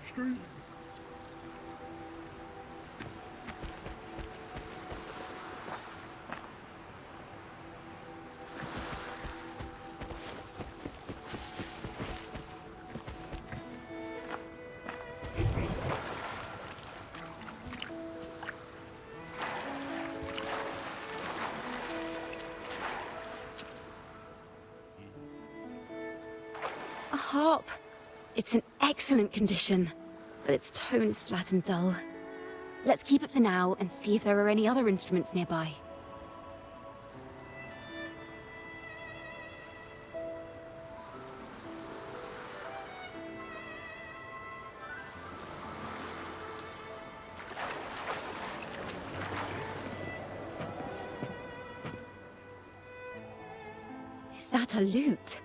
street. A harp. It's in excellent condition, but its tone is flat and dull. Let's keep it for now and see if there are any other instruments nearby. Is that a lute?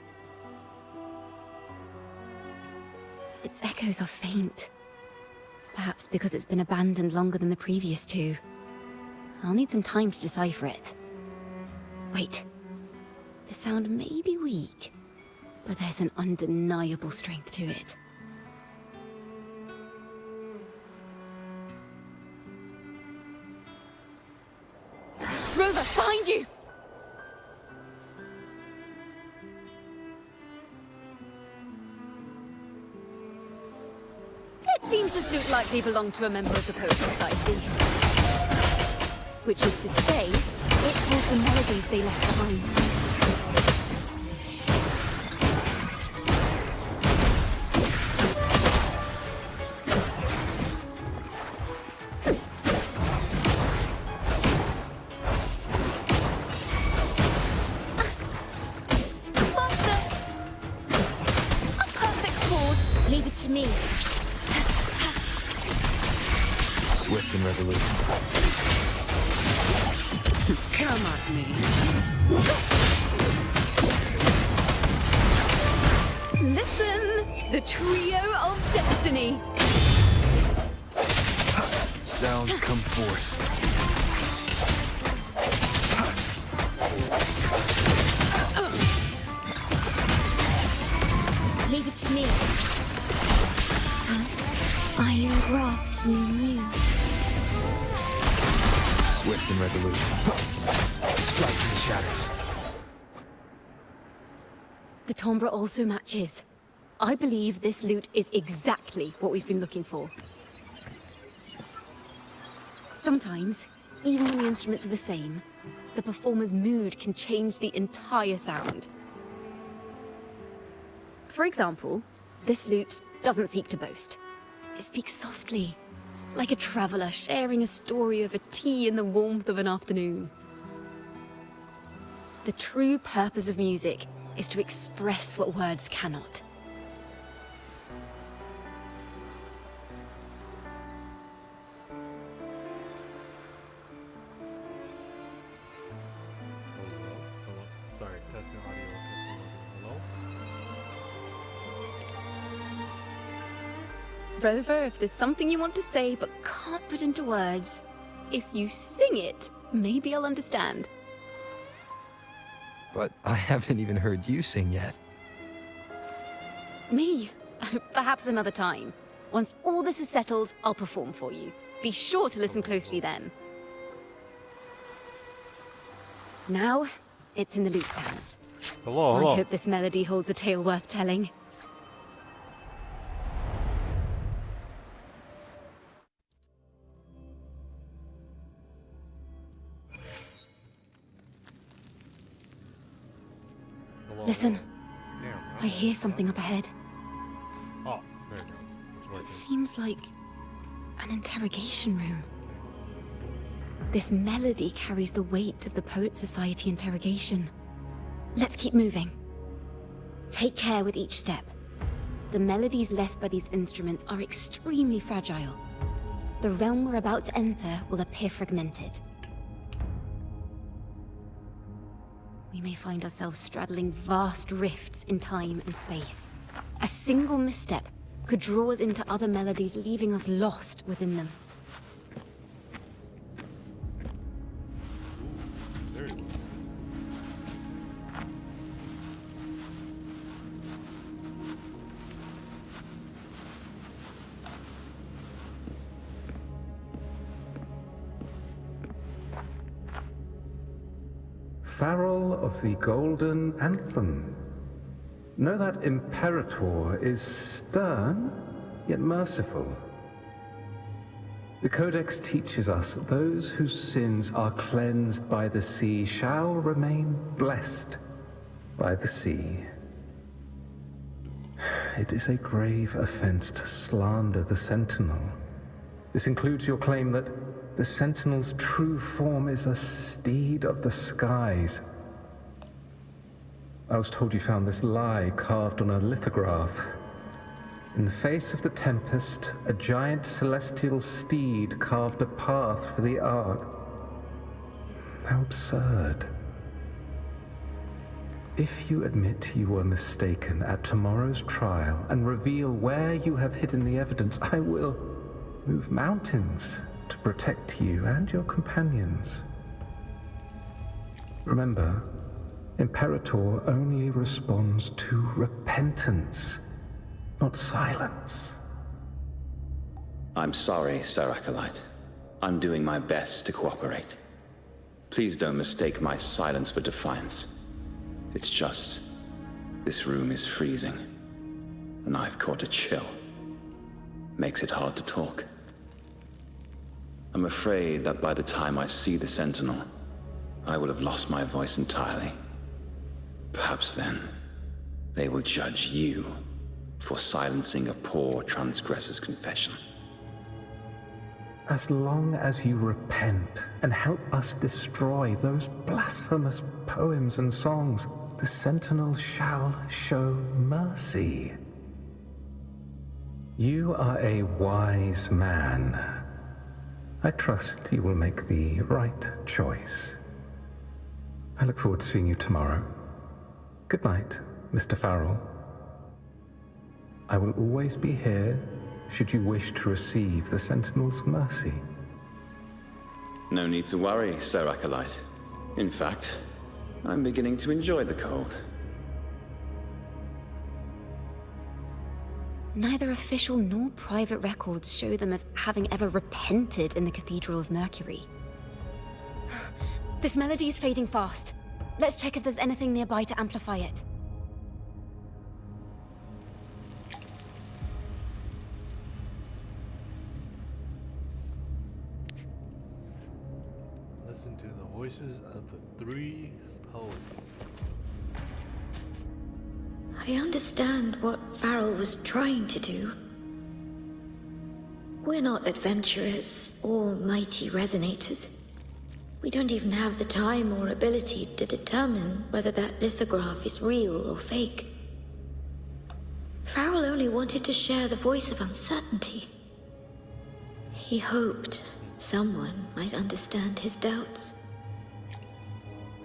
Its echoes are faint. Perhaps because it's been abandoned longer than the previous two. I'll need some time to decipher it. Wait. The sound may be weak, but there's an undeniable strength to it. Rover, behind you! It seems this lute likely belonged to a member of the Poet Society. Which is to say, it holds the melodies they left behind. Master! A perfect chord! Leave it to me. Swift and resolute. Come at me. Listen! The trio of destiny! Sounds come forth. Leave it to me. Iron graft you knew. Swift and resolute. Strike to the shadows. The timbre also matches. I believe this lute is exactly what we've been looking for. Sometimes, even when the instruments are the same, the performer's mood can change the entire sound. For example, this lute doesn't seek to boast. It speaks softly, like a traveler sharing a story over tea in the warmth of an afternoon. The true purpose of music is to express what words cannot. Hello? Sorry, testing audio, Hello? Rover, if there's something you want to say but can't put into words, if you sing it, maybe I'll understand. But I haven't even heard you sing yet. Me? Perhaps another time. Once all this is settled, I'll perform for you. Be sure to listen closely then. Now, it's in the lute's hands. Hello, I hope this melody holds a tale worth telling. Listen, Damn, I hear something up ahead. Oh, there you go. It's right It seems like an interrogation room. This melody carries the weight of the Poet Society interrogation. Let's keep moving. Take care with each step. The melodies left by these instruments are extremely fragile. The realm we're about to enter will appear fragmented. We may find ourselves straddling vast rifts in time and space. A single misstep could draw us into other melodies, leaving us lost within them. There you go. Farrell of the Golden Anthem. Know that Imperator is stern, yet merciful. The Codex teaches us that those whose sins are cleansed by the sea shall remain blessed by the sea. It is a grave offense to slander the Sentinel. This includes your claim that the Sentinel's true form is a steed of the skies. I was told you found this lie carved on a lithograph. In the face of the tempest, a giant celestial steed carved a path for the Ark. How absurd. If you admit you were mistaken at tomorrow's trial and reveal where you have hidden the evidence, I will move mountains to protect you and your companions. Remember, Imperator only responds to repentance, not silence. I'm sorry, Sir Acolyte. I'm doing my best to cooperate. Please don't mistake my silence for defiance. It's just, this room is freezing, and I've caught a chill. Makes it hard to talk. I'm afraid that by the time I see the Sentinel, I will have lost my voice entirely. Perhaps then, they will judge you for silencing a poor transgressor's confession. As long as you repent and help us destroy those blasphemous poems and songs, the Sentinel shall show mercy. You are a wise man. I trust you will make the right choice. I look forward to seeing you tomorrow. Good night, Mr. Farrell. I will always be here should you wish to receive the Sentinel's mercy. No need to worry, Sir Acolyte. In fact, I'm beginning to enjoy the cold. Neither official nor private records show them as having ever repented in the Cathedral of Mercury. This melody is fading fast. Let's check if there's anything nearby to amplify it. Listen to the voices of the 3 poets. I understand what Farrell was trying to do. We're not adventurers or mighty resonators. We don't even have the time or ability to determine whether that lithograph is real or fake. Farrell only wanted to share the voice of uncertainty. He hoped someone might understand his doubts.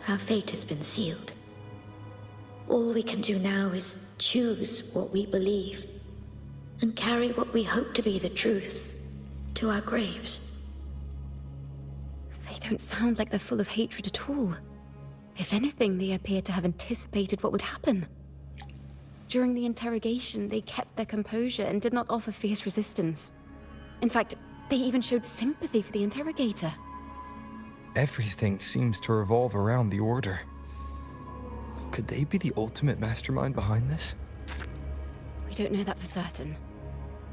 Our fate has been sealed. All we can do now is choose what we believe and carry what we hope to be the truth to our graves. They don't sound like they're full of hatred at all. If anything, they appear to have anticipated what would happen. During the interrogation, they kept their composure and did not offer fierce resistance. In fact, they even showed sympathy for the interrogator. Everything seems to revolve around the Order. Could they be the ultimate mastermind behind this? We don't know that for certain.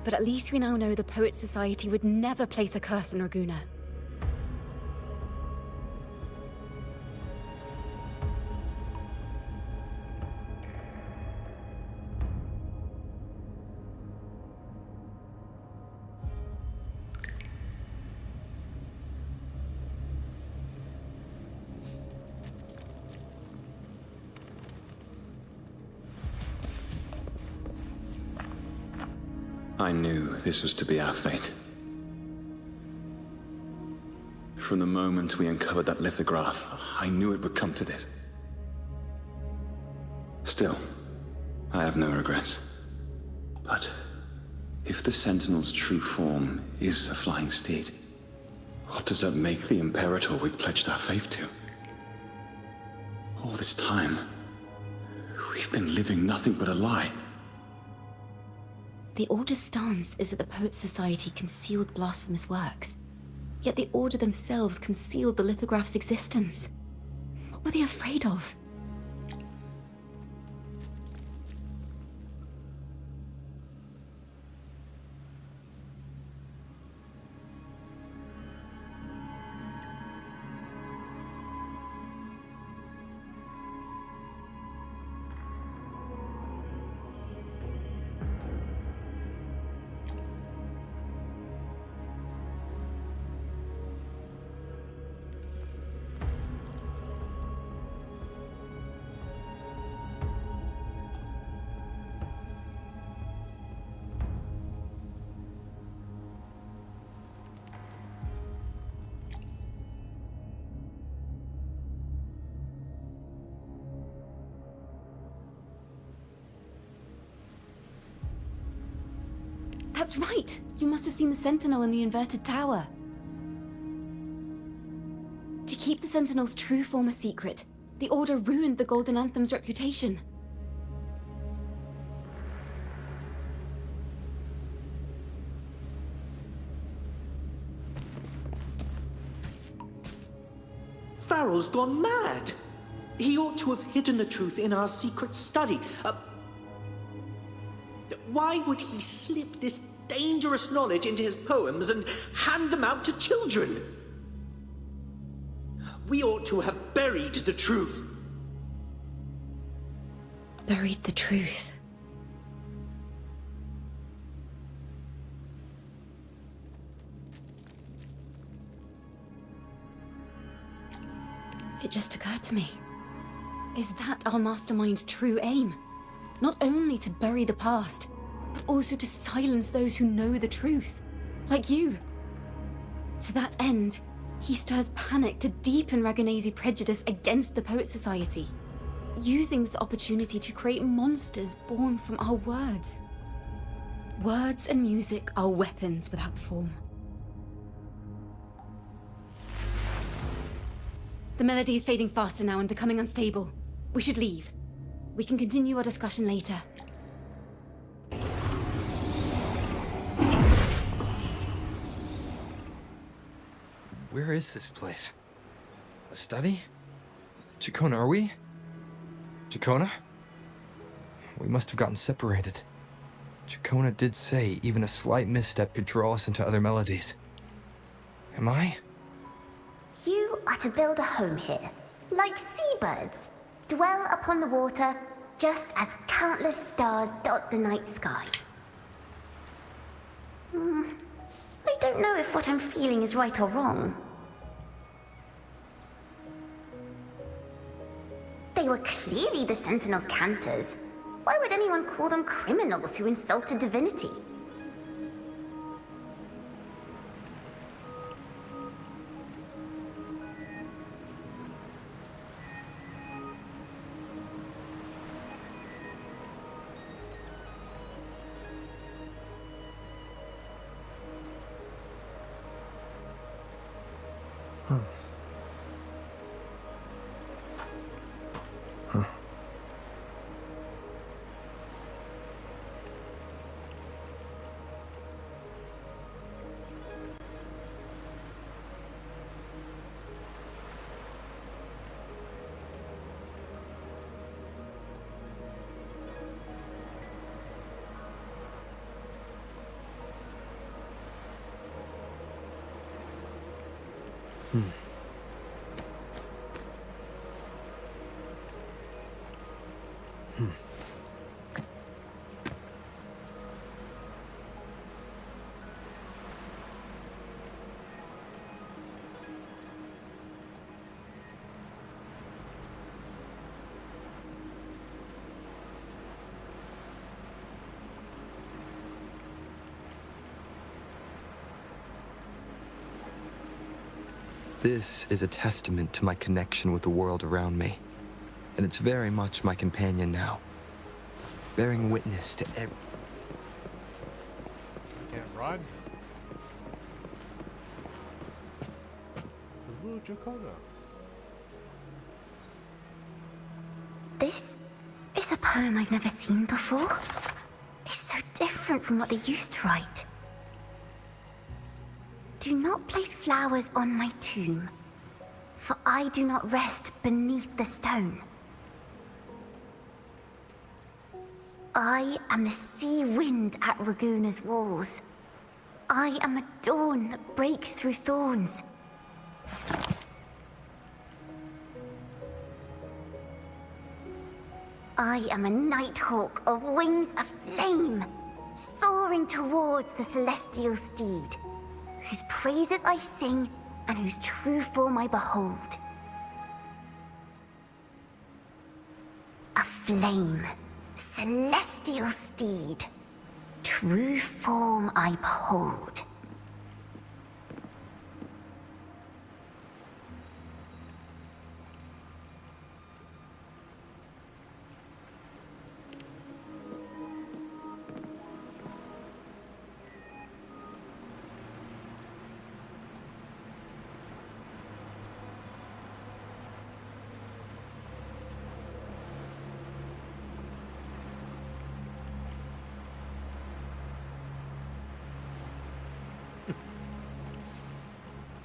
But at least we now know the Poets Society would never place a curse on Raguna. I knew this was to be our fate. From the moment we uncovered that lithograph, I knew it would come to this. Still, I have no regrets. But if the Sentinel's true form is a flying steed, what does that make the Imperator we've pledged our faith to? All this time, we've been living nothing but a lie. The Order's stance is that the Poets Society concealed blasphemous works. Yet the Order themselves concealed the lithograph's existence. What What are they afraid of? That's right! You must have seen the Sentinel in the inverted tower. To keep the Sentinel's true form a secret, the Order ruined the Golden Anthem's reputation. Farrell's gone mad. He ought to have hidden the truth in our secret study. Why would he slip this dangerous knowledge into his poems and hand them out to children? We ought to have buried the truth. Buried the truth. It just occurred to me. Is that our mastermind's true aim? Not only to bury the past, but also to silence those who know the truth, like you. To that end, he stirs panic to deepen Ragonese prejudice against the Poet Society, using this opportunity to create monsters born from our words. Words and music are weapons without form. The melody is fading faster now and becoming unstable. We should leave. We can continue our discussion later. Where is this place? A study? Chacona, are we? Chacona? We must have gotten separated. Chacona did say even a slight misstep could draw us into other melodies. Am I? You are to build a home here, like seabirds. Dwell upon the water, just as countless stars dot the night sky. I don't know if what I'm feeling is right or wrong. They were clearly the Sentinel's cantors. Why would anyone call them criminals who insulted divinity? This is a testament to my connection with the world around me, and it's very much my companion now, bearing witness to every... Can't run. Hello, Chacona. This is a poem I've never seen before. It's so different from what they used to write. Do not place flowers on my tomb. for I do not rest beneath the stone. I am the sea wind at Raguna's walls. I am a dawn that breaks through thorns. I am a nighthawk of wings of flame, soaring towards the celestial steed, whose praises I sing and whose true form I behold. A flame, celestial steed, true form I behold.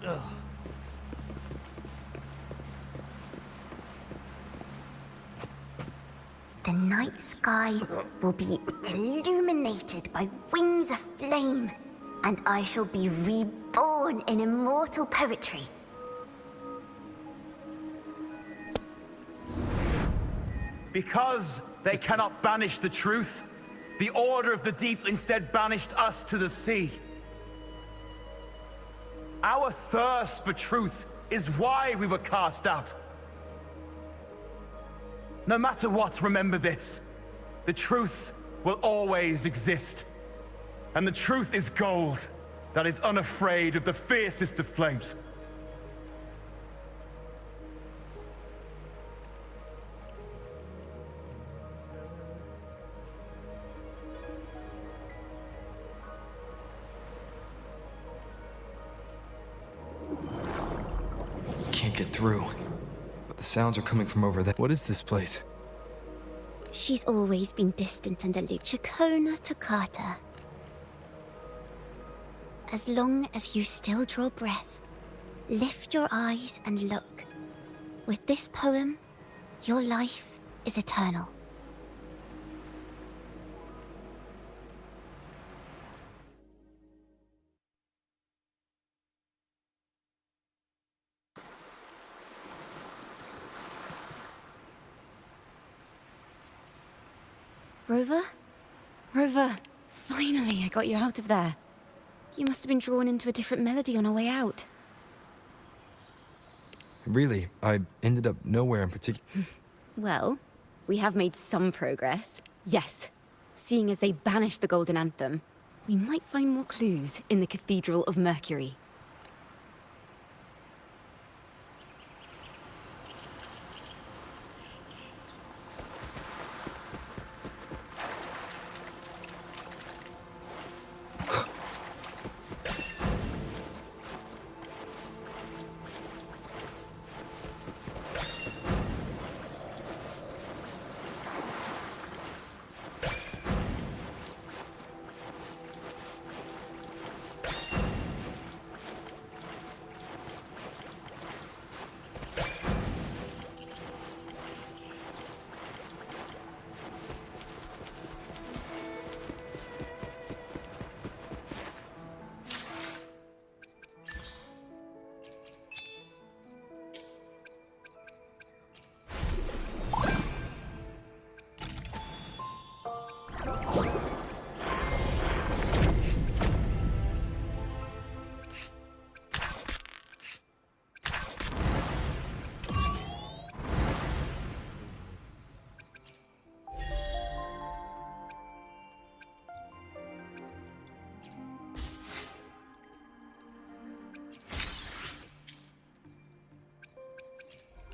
Ugh. The night sky will be illuminated by wings of flame, and I shall be reborn in immortal poetry. Because they cannot banish the truth, the Order of the Deep instead banished us to the sea. Our thirst for truth is why we were cast out. No matter what, remember this. The truth will always exist. And the truth is gold that is unafraid of the fiercest of flames. Can't get through. But the sounds are coming from over there. What is this place? She's always been distant and aloof. Chacona Toccata. As long as you still draw breath, lift your eyes and look. With this poem, your life is eternal. Rover? Rover, finally I got you out of there. You must have been drawn into a different melody on our way out. Really, I ended up nowhere in particular. Well, we have made some progress. Yes. Seeing as they banished the Golden Anthem, we might find more clues in the Cathedral of Mercury.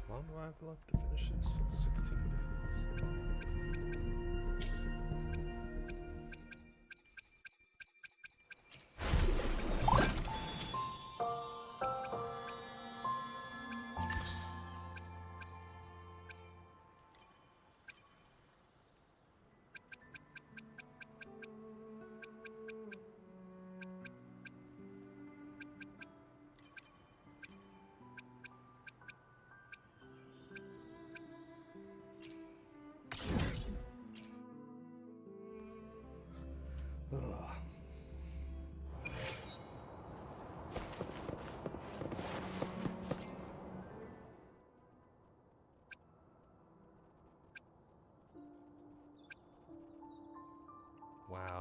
How long do I have left to finish this? 16 days.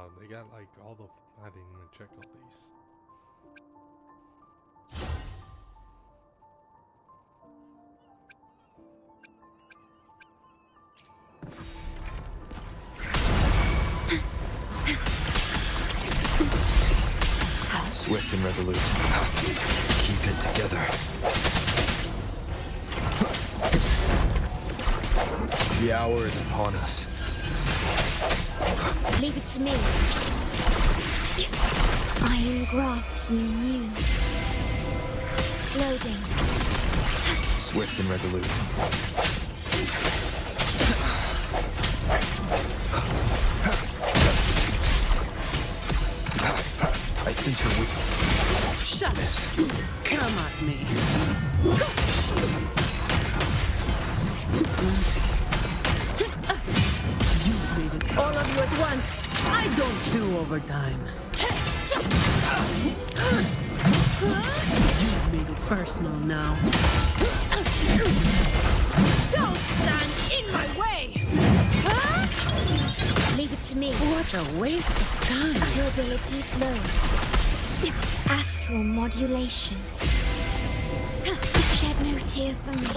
wow, they got like all the. I didn't even check all these. Swift and resolute. Keep it together. The hour is upon us. Leave it to me. Iron graft you knew. Loading. Swift and resolute. I sense your weakness. Shut it. Come at me. You made it, all of you at once. I don't do overtime. You've made it personal now. Don't stand in my way! Leave it to me. What a waste of time. Durability flows. Astral modulation. Shed no tear for me.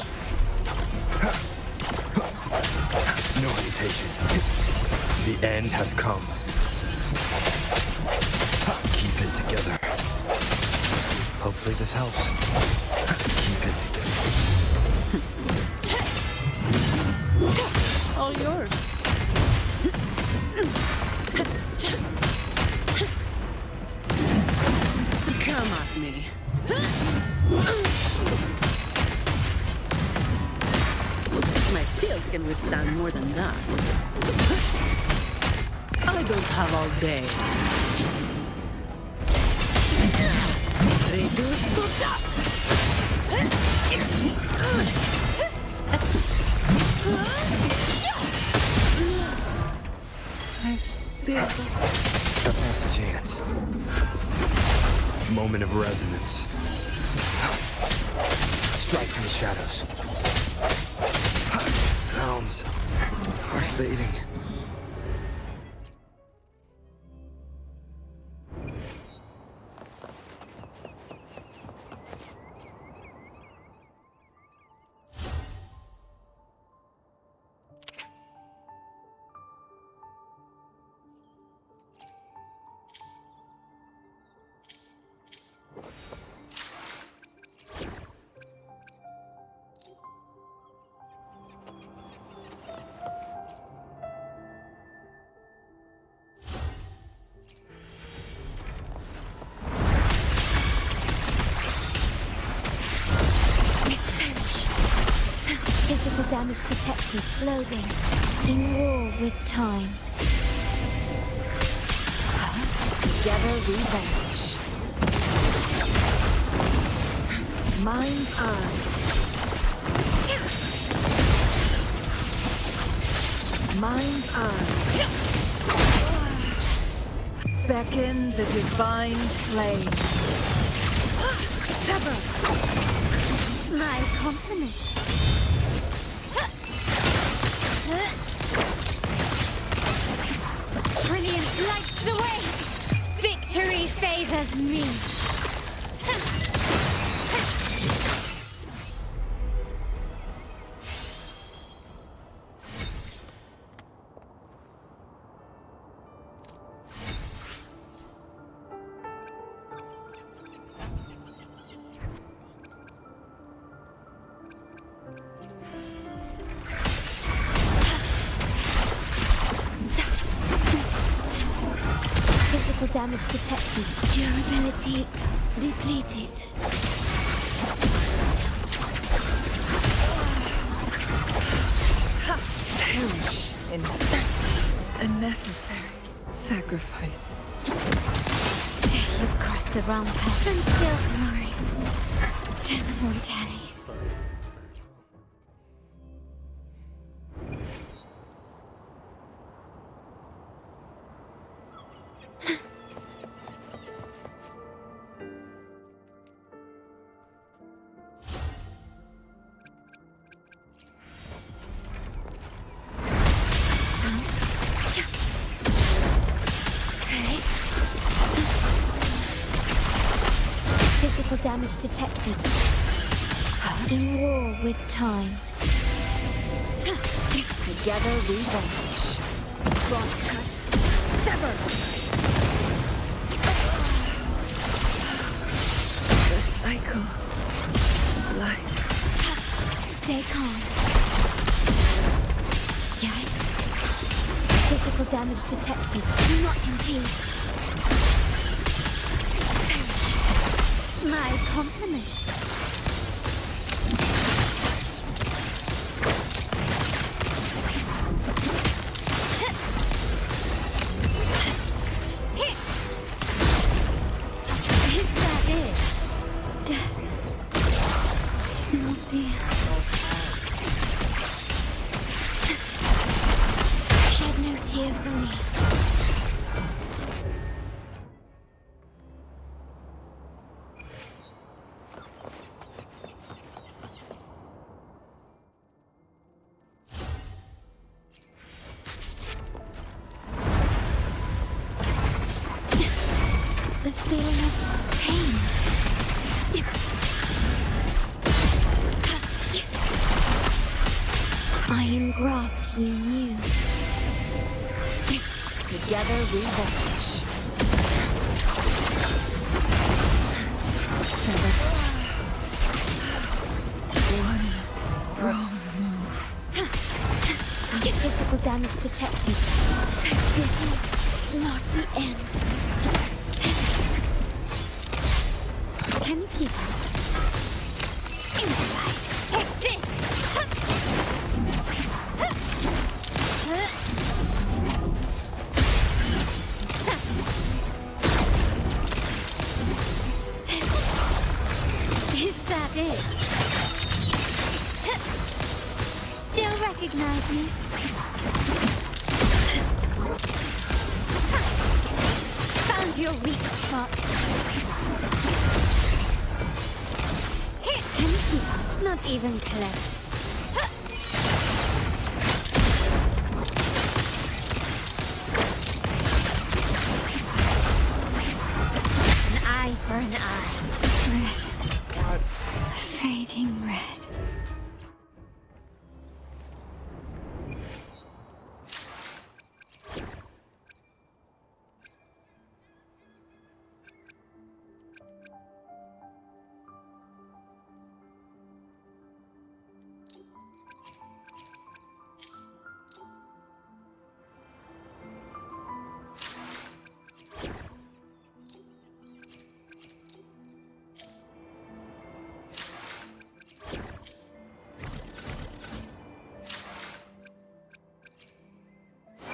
No hesitation. The end has come. Keep it together. Hopefully this helps. Keep it together. All yours. Come at me. My shield can withstand more than that. I don't have all day. Reduce to dust. I've still The last chance. Moment of resonance. Strike from the shadows. Sounds are fading. Physical damage detected. Loading. In war with time. Together we vanish. Mind's eye. Mind's eye. Beckon the divine flames. Sever. My compliments. Brilliance lights the way! Victory favors me! Damage detected. Durability depleted. perish in a necessary sacrifice. You've crossed the realm path and still glory to the mortales. damage detected. In war with time. Together we vanish. Crosscut. Sever! The cycle of life. Stay calm. Yes. Physical damage detected. Do not impede. Perish. My compliments. The feeling of pain. I engraft you new. Together we vanish. One wrong move. Physical damage detected. This is not the end. Can you keep up? Improvise. Take this! Is that it? Still recognize me? Found your weak spot. Can you keep up? Not even close. An eye for an eye. Red. What? Fading red.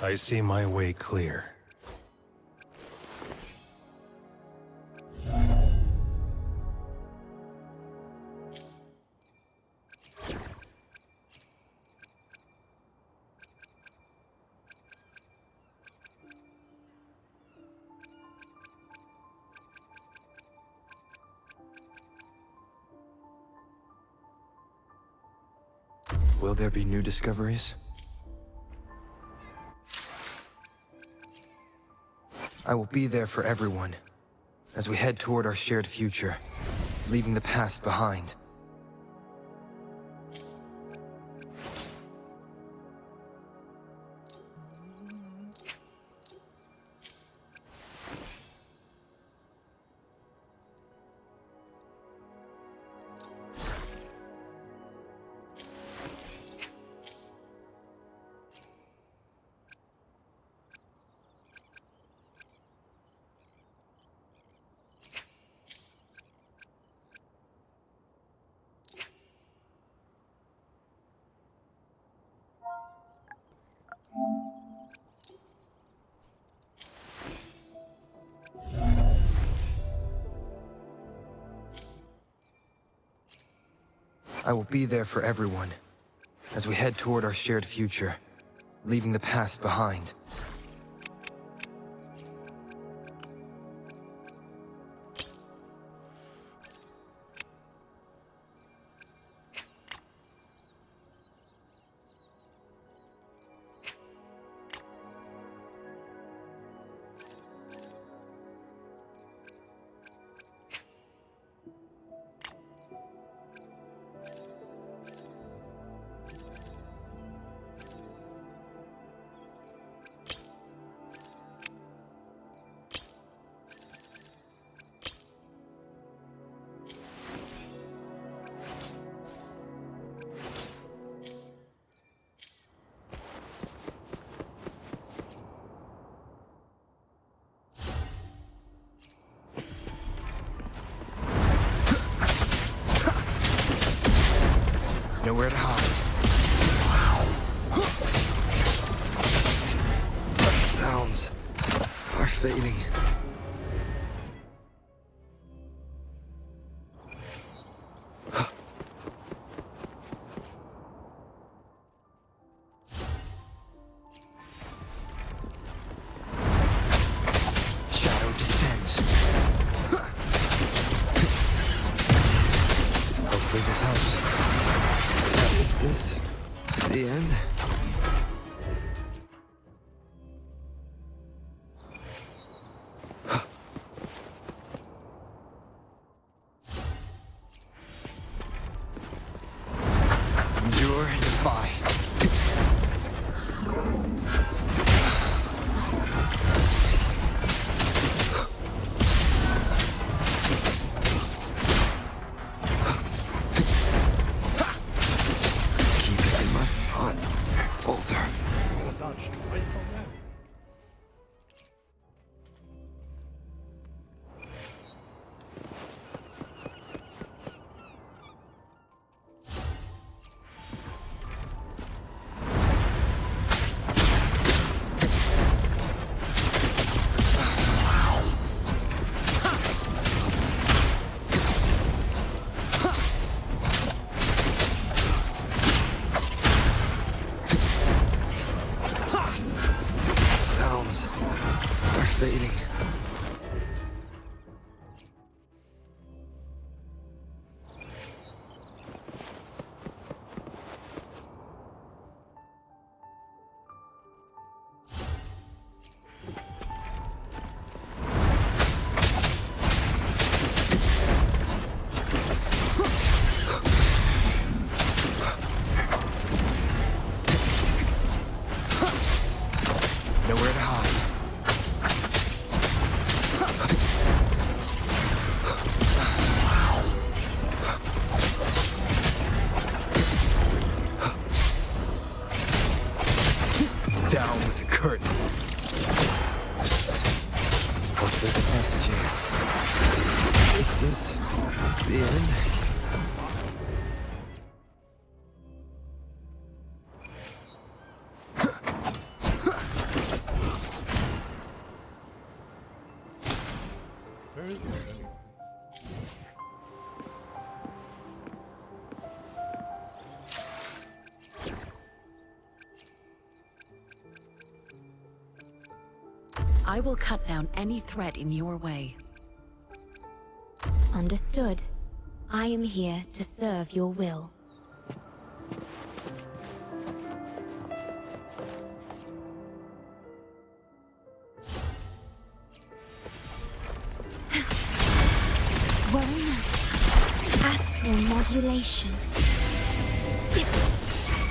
I see my way clear. Will there be new discoveries? I will be there for everyone, as we head toward our shared future, leaving the past behind. I will be there for everyone, as we head toward our shared future, leaving the past behind. Nowhere to hide. Sounds are fading. Shadow descends. Hopefully this helps. Is this the end? Endure and defy. Keep it, I must not falter. I dodged twice on that. Sounds are fading. Nowhere to hide. Down with the curtain. Hopefully the best chance. Is this the end? Where is it anyway? I will cut down any threat in your way. Understood. I am here to serve your will. Worry not. Astral modulation.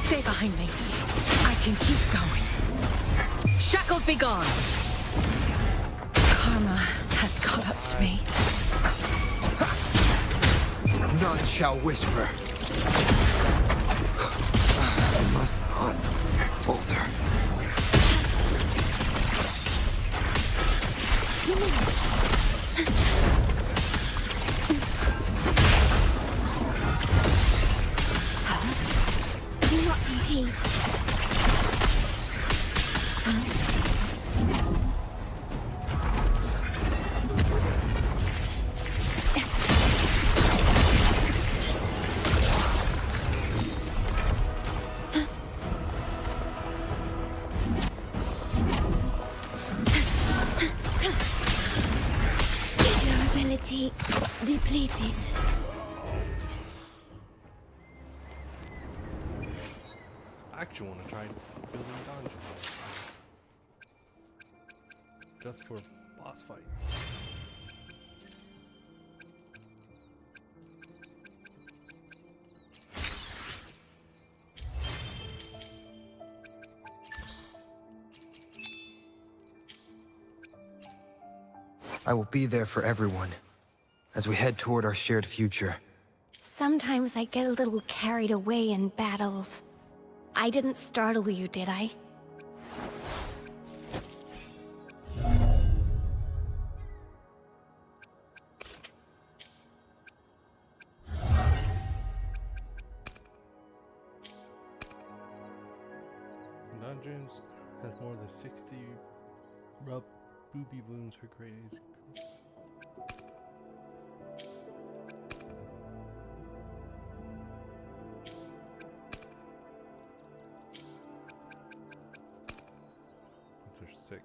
Stay behind me. I can keep going. Shackles be gone! Karma has caught up to me. None shall whisper. I must not falter. Do not impede. Durability depleted. I actually want to try building dungeons. Just for boss fights. I will be there for everyone as we head toward our shared future. Sometimes I get a little carried away in battles. I didn't startle you, did I? Vengeance has more than 60 rub booby wounds for crazy. Those are 6.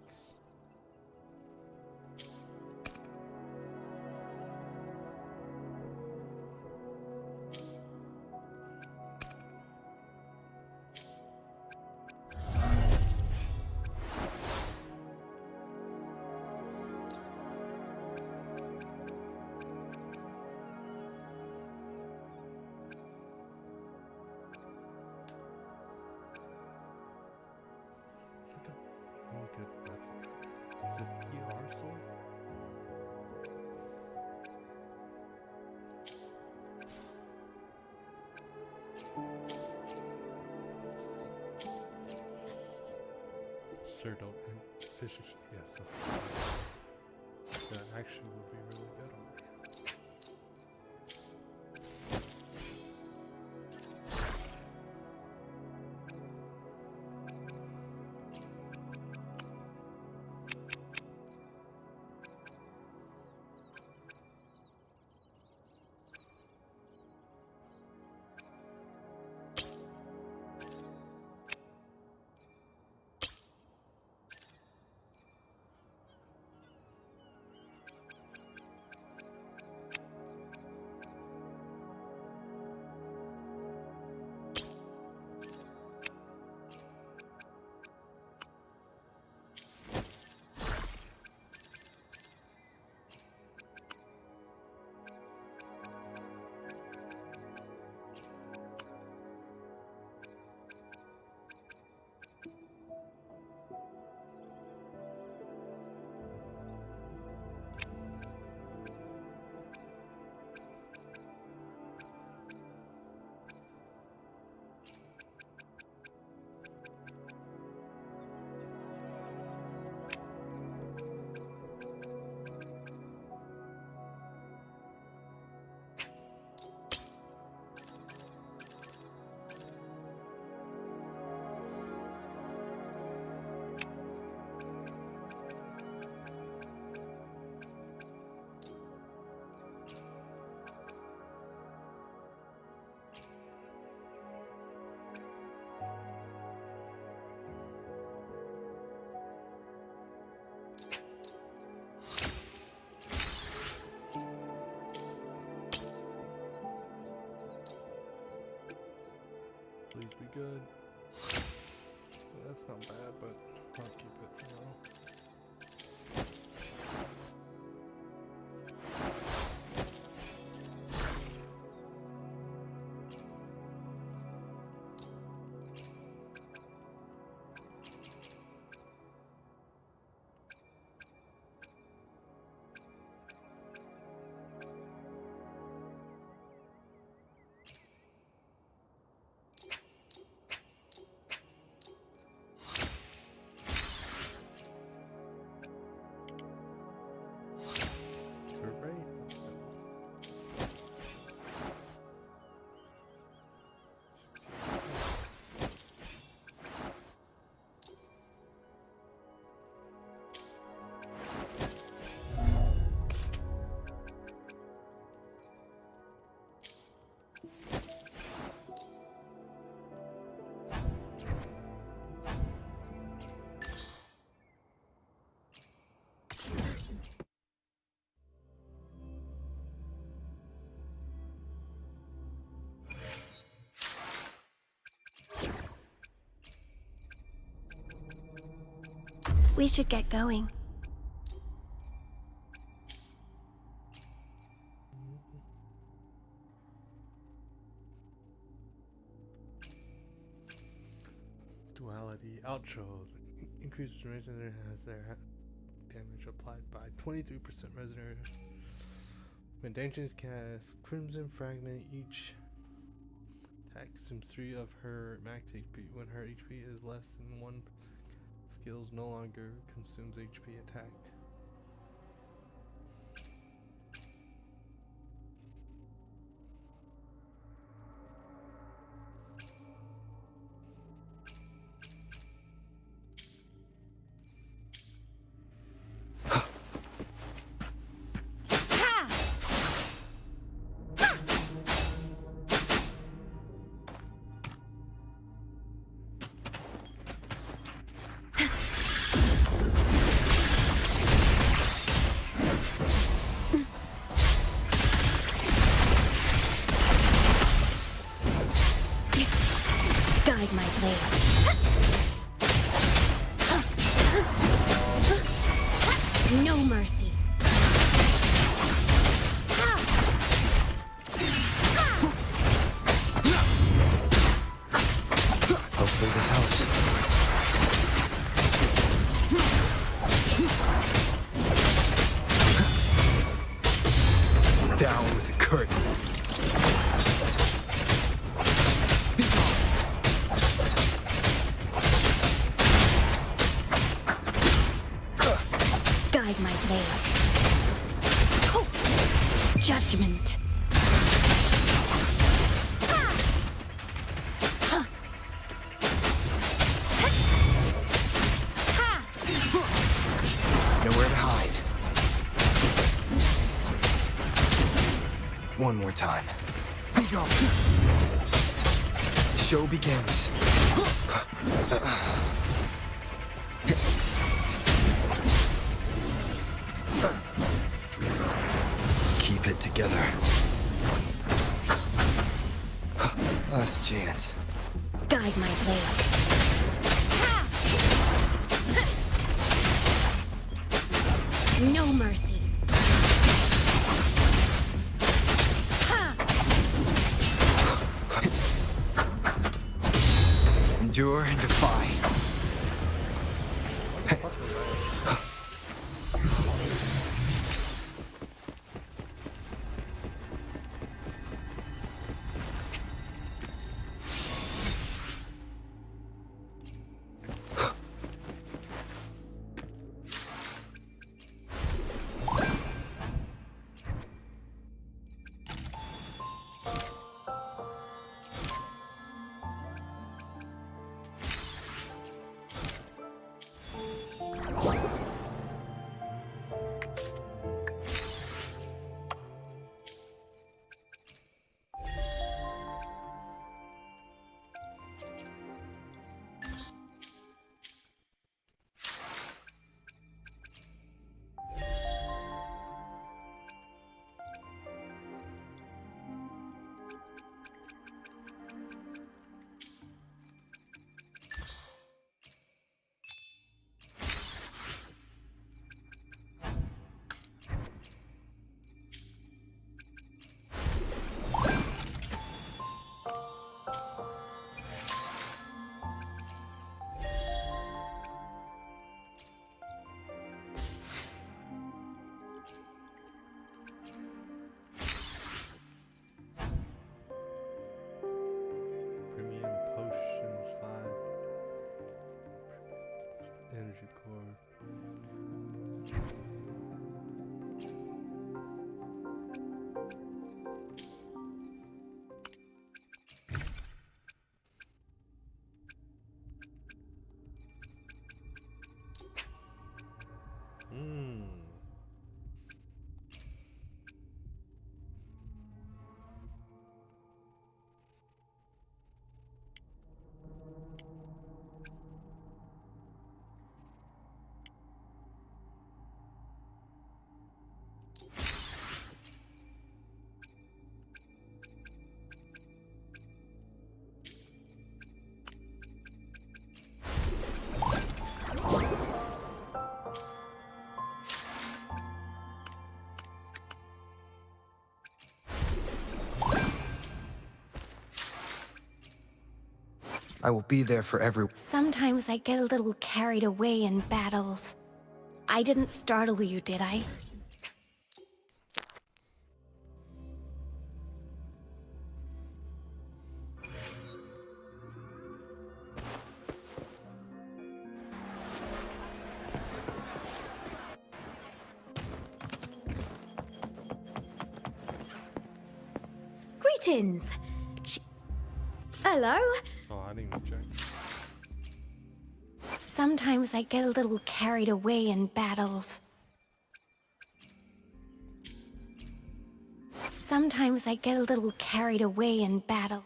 Really good weapon. Is it PR sword? Sir, don't fish. Yes, that actually would be really good on me. Please be good. That's not bad, but I'll keep it for now. We should get going. Duality outro. Increased resonator has their damage applied by 23% resonator. When Dangerous casts Crimson Fragment, each attack consumes 3 of her max HP. When her HP is less than 1, skills no longer consumes HP attack. Guide my blade. No mercy. Hopefully this helps. Down with the curtain. Guide my blade. Judgment. Nowhere to hide. One more time. Show begins. Keep it together. Last chance. Guide my blade. No mercy. Endure and defy. Premium potions 5. Energy core. I will be there for everyone. Sometimes I get a little carried away in battles. I didn't startle you, did I? Greetings! Hello? Oh, I didn't even check. Sometimes I get a little carried away in battles. Sometimes I get a little carried away in battle.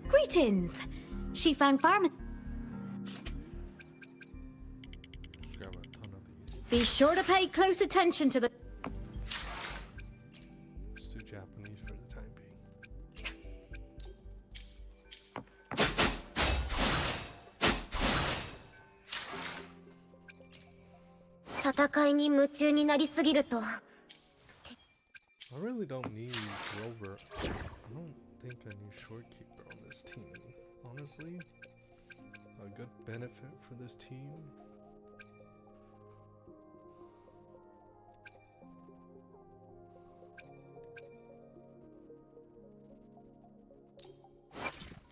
Greetings! Shifang Farm. Let's grab a ton of these. Be sure to pay close attention to the... Let's do Japanese for the time being. 戦いに夢中になりすぎると I really don't need Rover. I don't think I need Shorekeeper on this team. Honestly, a good benefit for this team.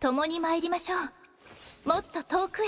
共に参りましょう。もっと遠くへ。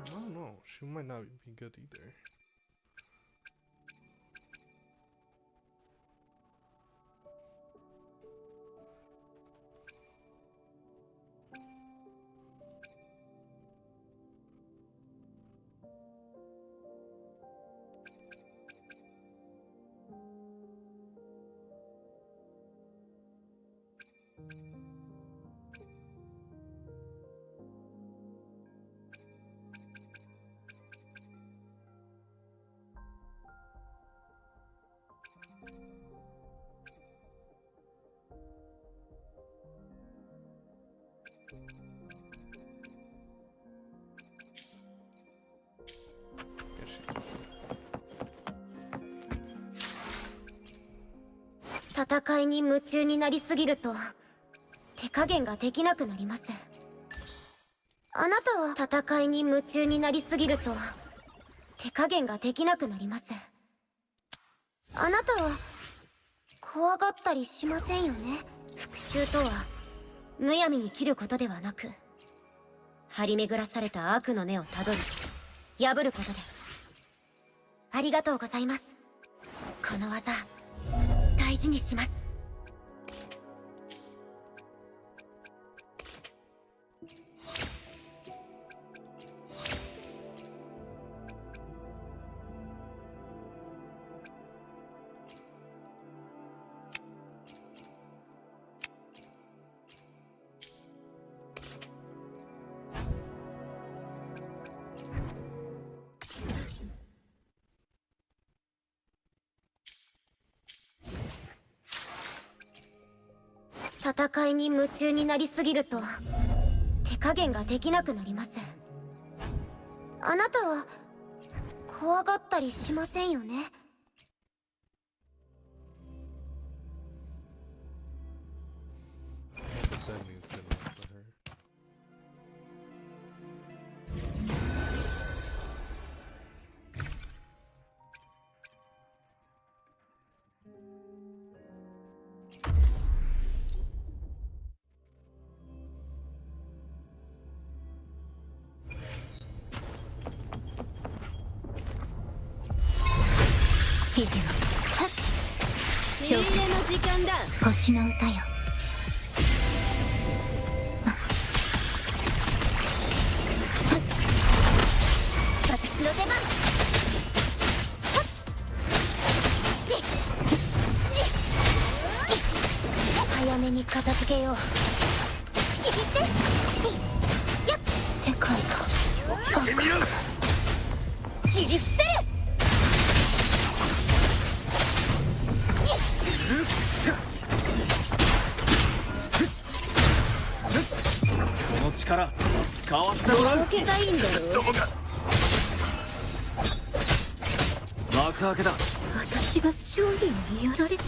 I don't know. She might not be good either. Guess she's fine. 戦いに夢中になりすぎると手加減ができなくなります。あなたは戦いに夢中になりすぎると手加減ができなくなります。あなたは怖がったりしませんよね。復讐とはむやみに切ることではなく、張り巡らされた悪の根をたどり破ることです。ありがとうございます。この技大事にします。戦いに夢中になりすぎると手加減ができなくなります。あなたは怖がったりしませんよね。Sammy's good enough for her. Shiro. 星の歌よ。私の出番。早めに片付けよう。いってやっ世界が切り伏せる。その力使わせてもらう。受けたいんだろ。幕開けだ。私が商人にやられた。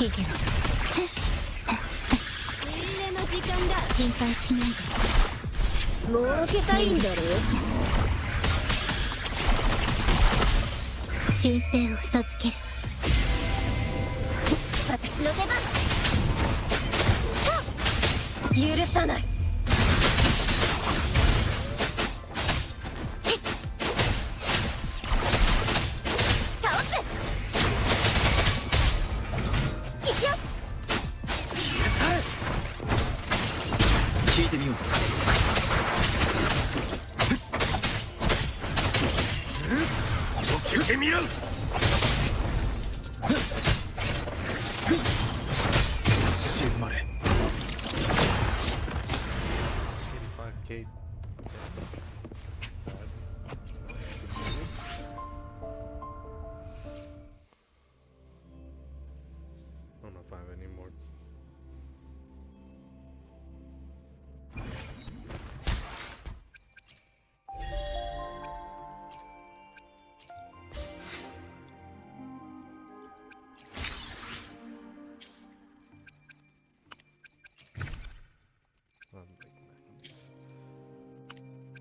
いいねの時間だ。心配しないで。もうけたいんだろ。修正を授ける。私の出番。許さない。倒す。行くよ。聞いてみよう。聞いてみろ。静まれ。85K. I don't know if I have any more.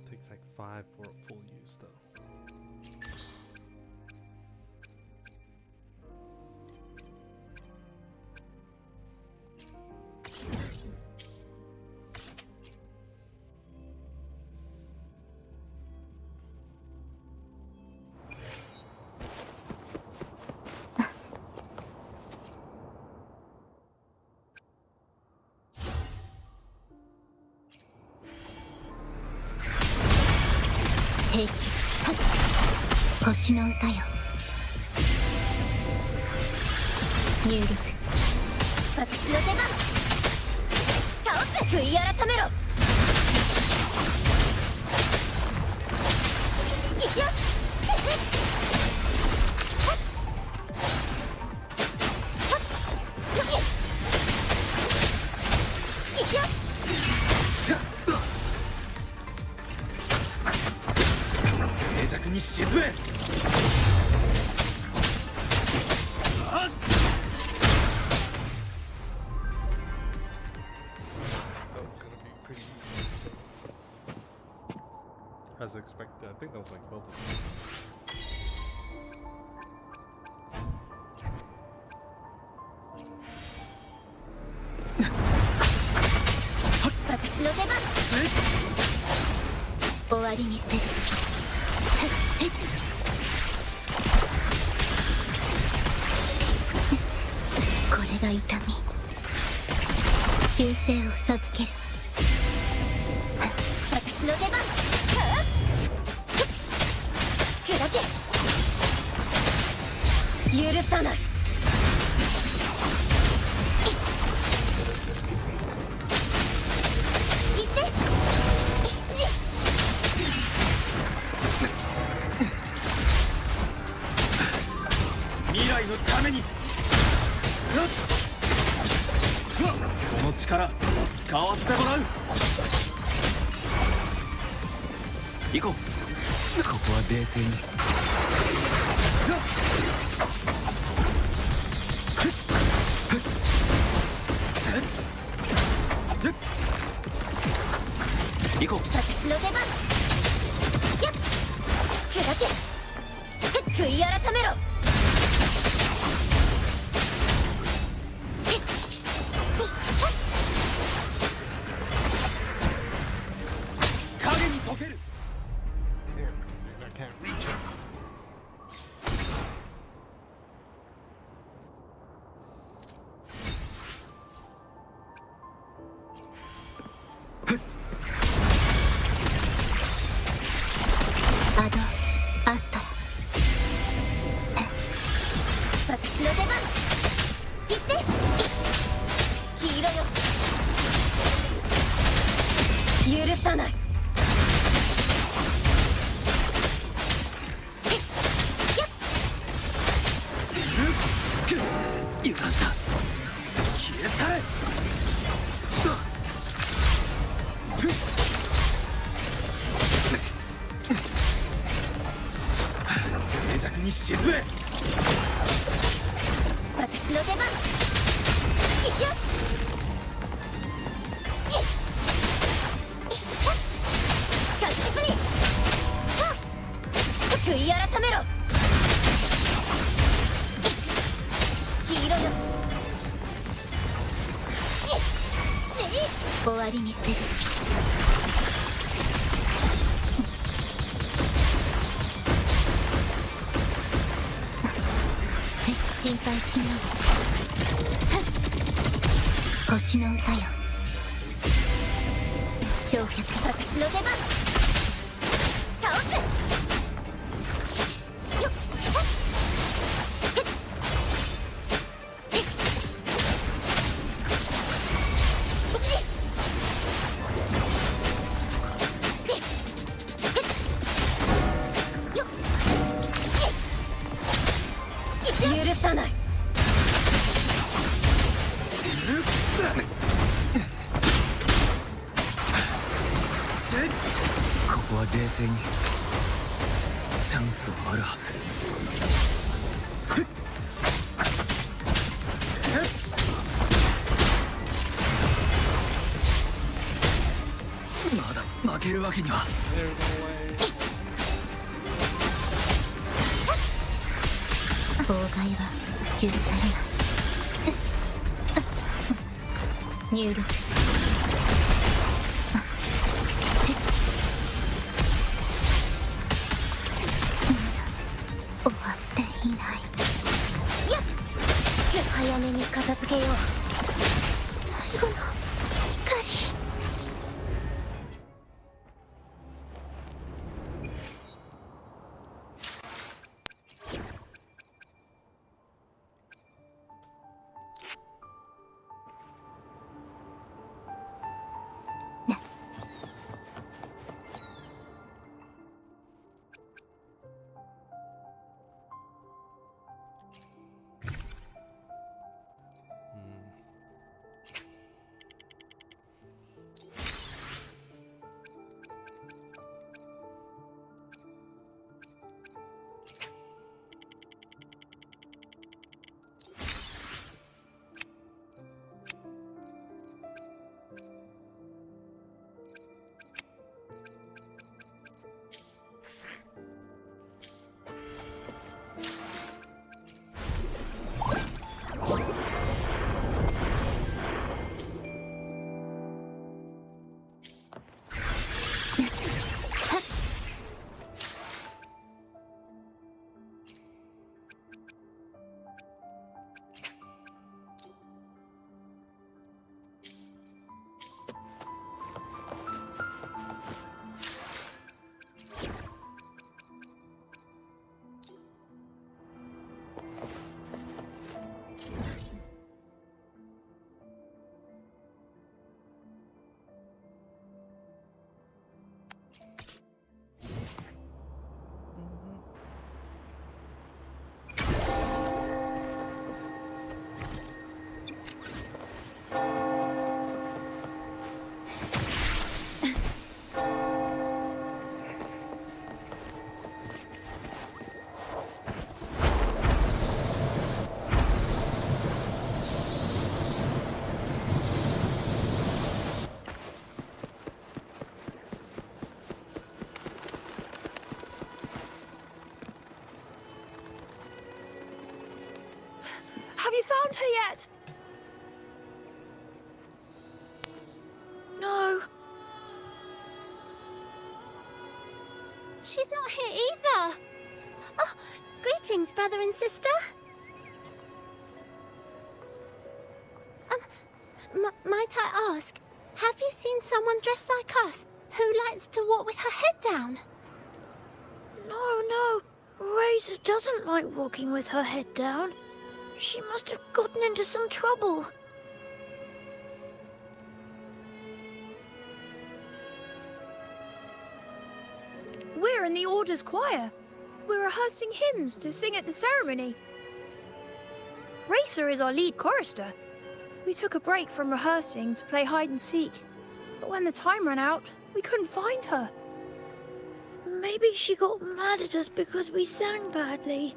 Takes like 5 for a full use though.平気。星の歌よ。入力。私の出番。倒せ。悔い改めろ。行くよ。行くよ。静寂に沈め。That was gonna be pretty easy. As expected. I think that was like bubble.私の出番。終わりにする。これが痛み。修正を授ける。私の出番。砕け。許さない。行って。未来のために。その力使わせてもらう。行こう。ここは冷静に。行こう。私の出番。やっ。砕け。悔い改めろ。影に溶ける。 Damn, dude, I can't reach him. Ado Astra. 私の出番。行って。黄色よ。許さない。油断した。消え去れ。静寂に沈め。私の出番。終わりにする。心配しない。星の歌よ。焼却、私の出番。倒す。よっ。許さない。ここは冷静に。チャンスはあるはず。まだ負けるわけには。妨害は許されない。入力。まだ終わっていない。やっ、早めに片付けよう。最後の光。Have you found her yet? No. She's not here either. Oh, greetings, brother and sister. Might I ask, have you seen someone dressed like us who likes to walk with her head down? No. Razor doesn't like walking with her head down. She must have gotten into some trouble. We're in the Order's choir. We're rehearsing hymns to sing at the ceremony. Racer is our lead chorister. We took a break from rehearsing to play hide and seek, but when the time ran out, we couldn't find her. Maybe she got mad at us because we sang badly.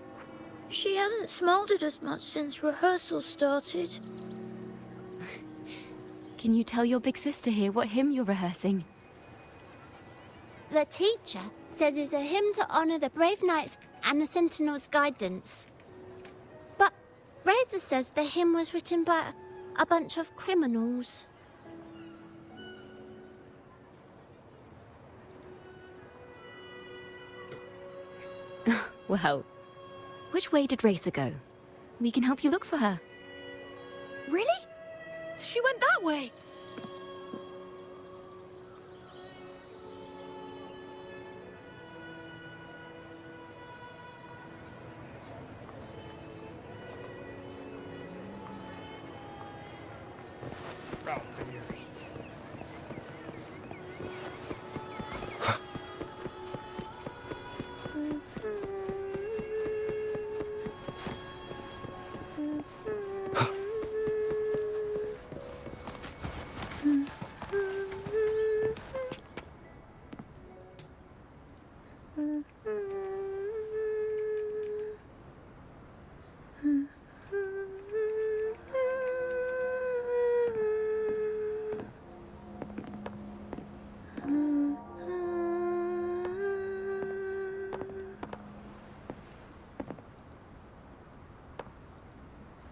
She hasn't smiled at us much since rehearsal started. Can you tell your big sister here what hymn you're rehearsing? The teacher says it's a hymn to honor the brave knights and the Sentinel's guidance. But Razor says the hymn was written by a bunch of criminals. Well, which way did Racer go? We can help you look for her. Really? She went that way.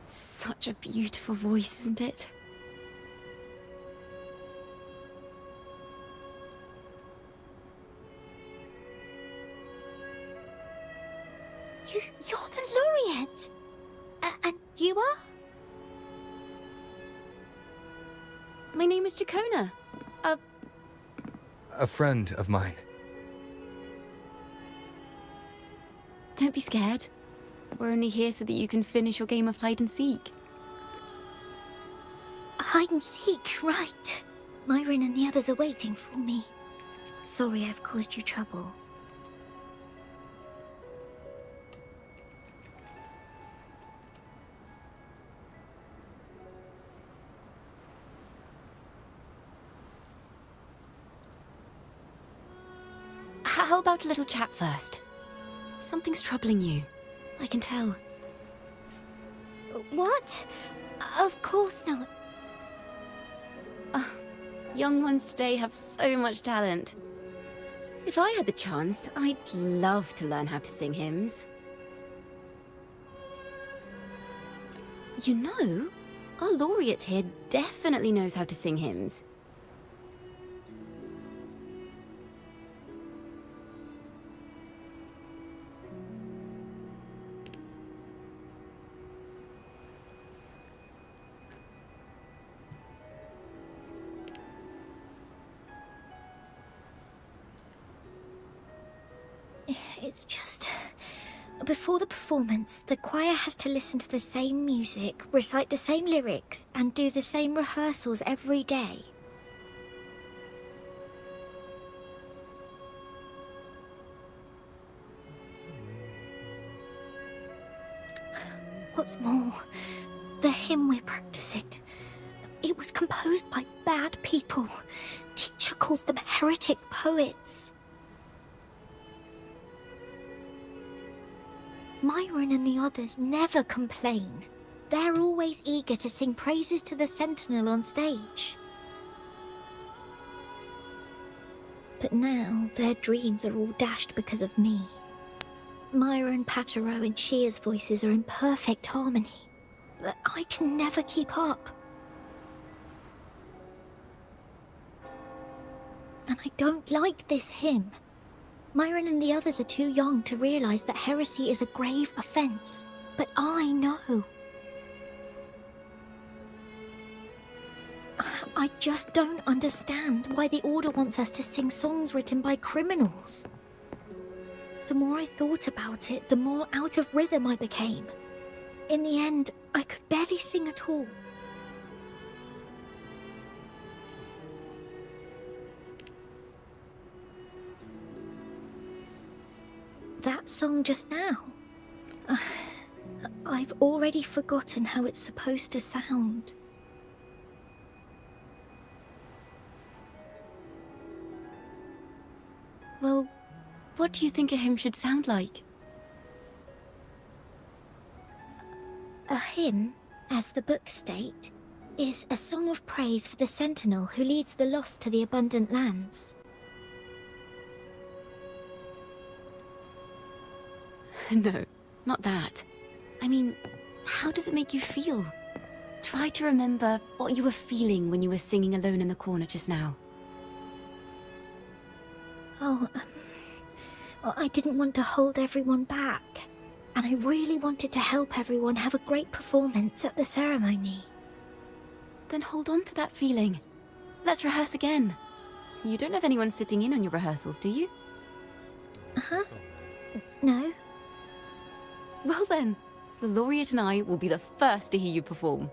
Such a beautiful voice, isn't it? You're the laureate! And you are? My name is Chacona. A friend of mine. Don't be scared. We're only here so that you can finish your game of hide and seek. Hide and seek, right. Myron and the others are waiting for me. Sorry I've caused you trouble. How about a little chat first? Something's troubling you. I can tell. What? Of course not. Young ones today have so much talent. If I had the chance, I'd love to learn how to sing hymns. You know, our laureate here definitely knows how to sing hymns. It's just... Before the performance, the choir has to listen to the same music, recite the same lyrics, and do the same rehearsals every day. What's more, the hymn we're practicing, it was composed by bad people. Teacher calls them heretic poets. Myron and the others never complain. They're always eager to sing praises to the Sentinel on stage. But now their dreams are all dashed because of me. Myron, Patero, and Shear's voices are in perfect harmony, but I can never keep up. And I don't like this hymn. Myron and the others are too young to realize that heresy is a grave offense, but I know. I just don't understand why the Order wants us to sing songs written by criminals. The more I thought about it, the more out of rhythm I became. In the end, I could barely sing at all. That song just now. I've already forgotten how it's supposed to sound. Well, what do you think a hymn should sound like? A hymn, as the books state, is a song of praise for the sentinel who leads the lost to the abundant lands. No, not that. I mean, how does it make you feel? Try to remember what you were feeling when you were singing alone in the corner just now. Oh, well, I didn't want to hold everyone back. And I really wanted to help everyone have a great performance at the ceremony. Then hold on to that feeling. Let's rehearse again. You don't have anyone sitting in on your rehearsals, do you? Uh-huh. No. Well then, the laureate and I will be the first to hear you perform.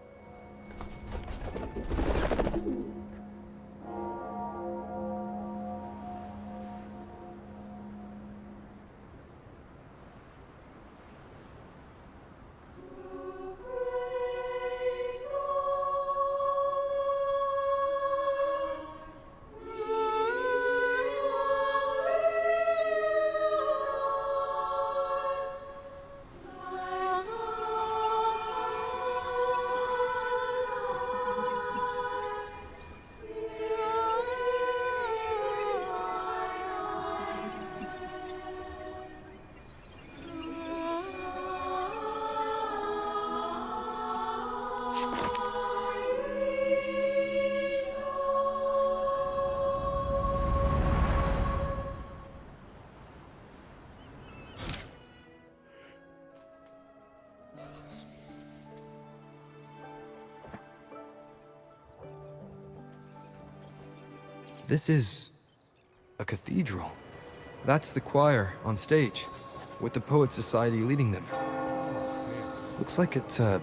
This is a cathedral. That's the choir on stage, with the Poet Society leading them. Looks like it's a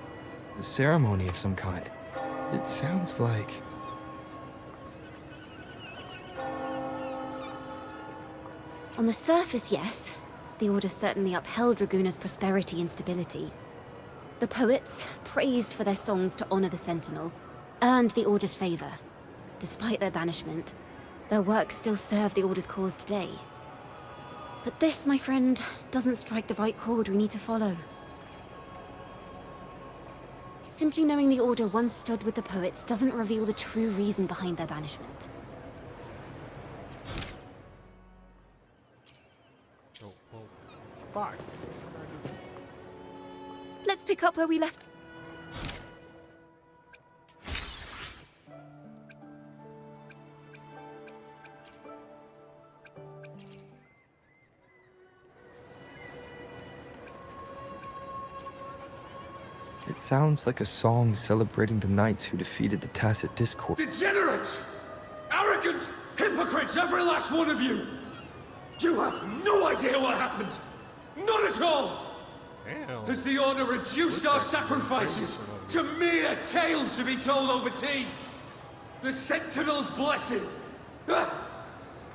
ceremony of some kind. It sounds like... On the surface, yes. The Order certainly upheld Raguna's prosperity and stability. The poets, praised for their songs to honor the Sentinel, earned the Order's favor. Despite their banishment, their works still serve the Order's cause today. But this, my friend, doesn't strike the right chord we need to follow. Simply knowing the Order once stood with the poets doesn't reveal the true reason behind their banishment. Fuck. Let's pick up where we left. It sounds like a song celebrating the knights who defeated the Tacit Discord. Degenerates! Arrogant hypocrites, every last one of you! You have no idea what happened! Not at all! Damn. Has the Order reduced our sacrifices to mere tales to be told over tea? The Sentinel's blessing! Ah!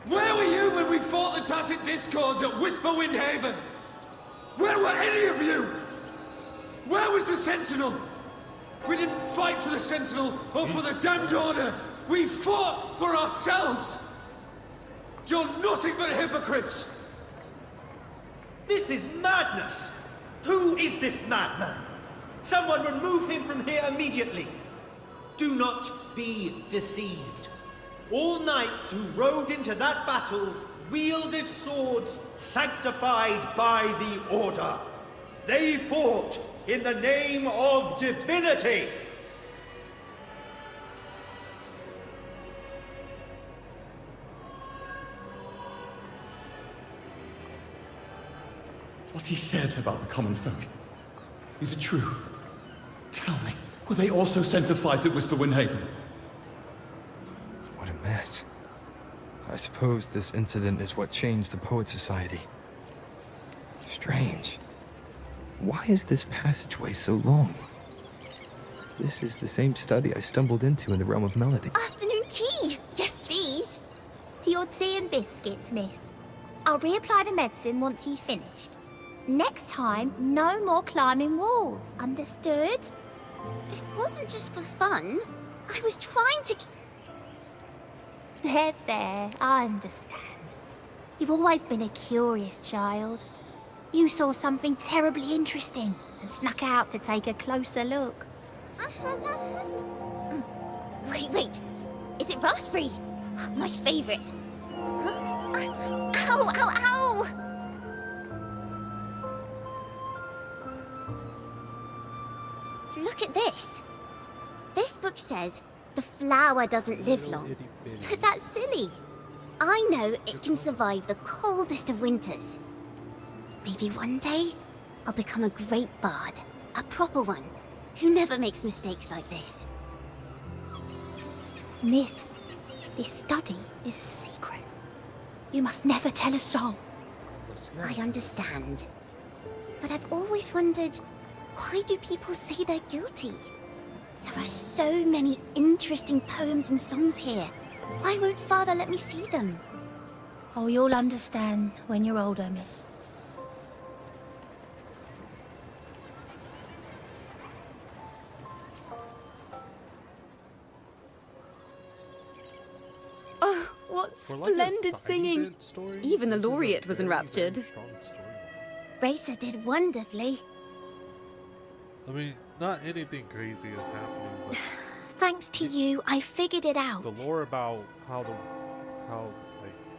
Where were you when we fought the Tacit Discords at Whisperwind Haven? Where were any of you? Where was the Sentinel? We didn't fight for the Sentinel or for the damned Order. We fought for ourselves. You're nothing but hypocrites. This is madness! Who is this madman? Someone remove him from here immediately. Do not be deceived. All knights who rode into that battle wielded swords sanctified by the Order. They fought in the name of divinity. What he said about the common folk, is it true? Tell me, were they also sent to fight at Whisperwind Haven? What a mess. I suppose this incident is what changed the Poet Society. Strange. Why is this passageway so long? This is the same study I stumbled into in the realm of melody. Afternoon tea! Yes, please. Your tea and biscuits, miss. I'll reapply the medicine once you've finished. Next time, no more climbing walls. Understood? It wasn't just for fun. I was trying to... There, I understand. You've always been a curious child. You saw something terribly interesting and snuck out to take a closer look. Wait. Is it raspberry? My favorite. Huh? Ow! Look at this. This book says the flower doesn't live long. But that's silly. I know it can survive the coldest of winters. Maybe one day, I'll become a great bard. A proper one, who never makes mistakes like this. Miss, this study is a secret. You must never tell a soul. I understand. But I've always wondered, why do people say they're guilty? There are so many interesting poems and songs here. Why won't Father let me see them? Oh, you'll understand when you're older, miss. Oh, what splendid singing! Even the laureate was enraptured. Racer did wonderfully. I mean, not anything crazy is happening, but Thanks to you, I figured it out. the lore about how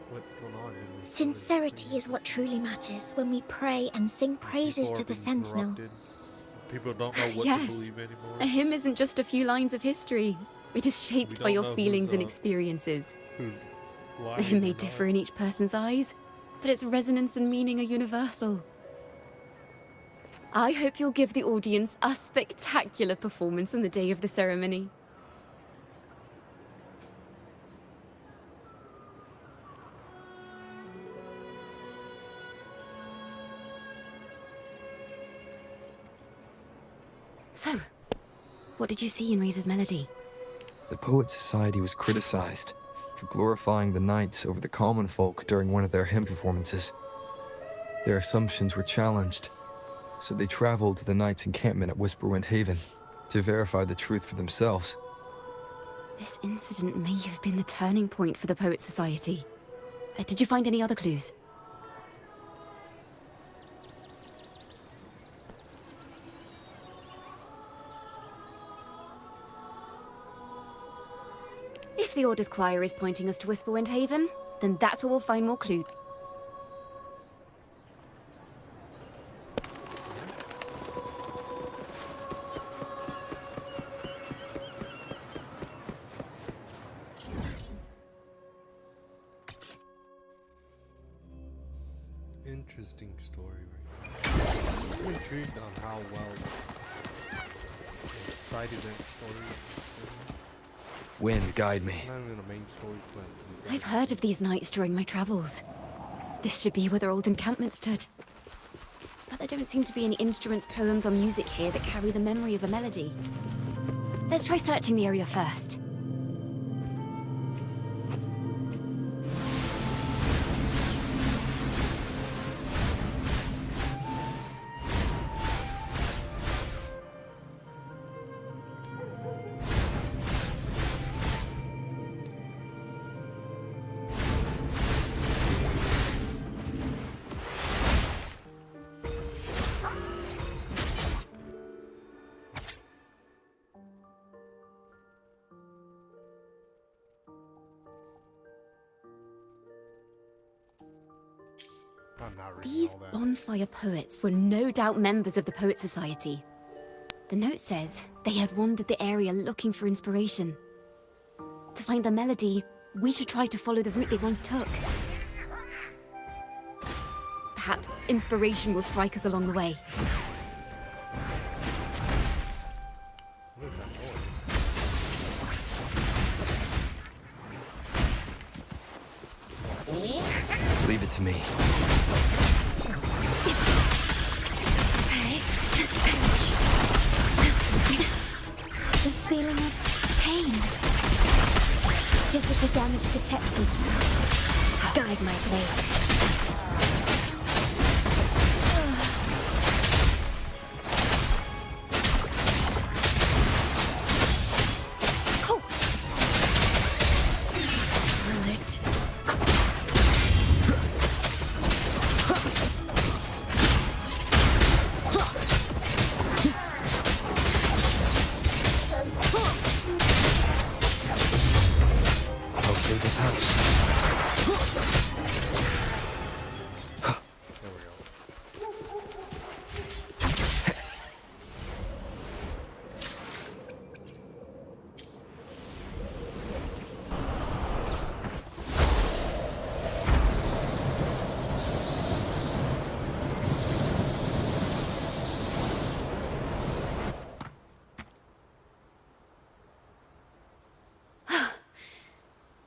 what's going on in this Sincerity is what truly matters when we pray and sing praises to the Sentinel. People don't know what Yes. to believe anymore. A hymn isn't just a few lines of history. It is shaped by don't your know feelings who's, and experiences. Who's It may differ in each person's eyes, but its resonance and meaning are universal. I hope you'll give the audience a spectacular performance on the day of the ceremony. So, what did you see in Razor's melody? The Poet Society was criticized for glorifying the knights over the common folk during one of their hymn performances. Their assumptions were challenged, so they traveled to the knights' encampment at Whisperwind Haven to verify the truth for themselves. This incident may have been the turning point for the Poet Society. Did you find any other clues? If the Order's choir is pointing us to Whisperwind Haven, then that's where we'll find more clues. Interesting story right now. I'm intrigued on how well cited that story is. Wind, guide me. Not even a main story quest. I've heard of these nights during my travels. This should be where their old encampment stood. But there don't seem to be any instruments, poems, or music here that carry the memory of a melody. Let's try searching the area first. These bonfire poets were no doubt members of the Poet Society. The note says they had wandered the area looking for inspiration. To find the melody, we should try to follow the route they once took. Perhaps inspiration will strike us along the way. Leave it to me. The feeling of pain. Physical damage detected. Guide my blade.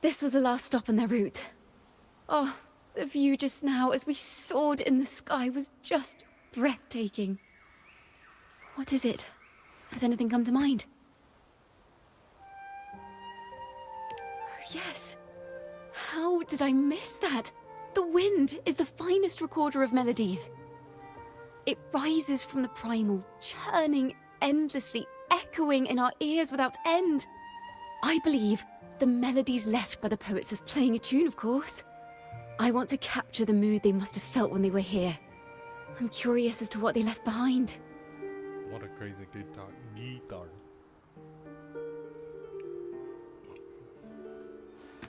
This was the last stop on their route. Oh, the view just now as we soared in the sky was just breathtaking. What is it? Has anything come to mind? Oh, yes. How did I miss that? The wind is the finest recorder of melodies. It rises from the primal, churning endlessly, echoing in our ears without end. I believe the melodies left by the poets as playing a tune, of course. I want to capture the mood they must have felt when they were here. I'm curious as to what they left behind. What a crazy guitar.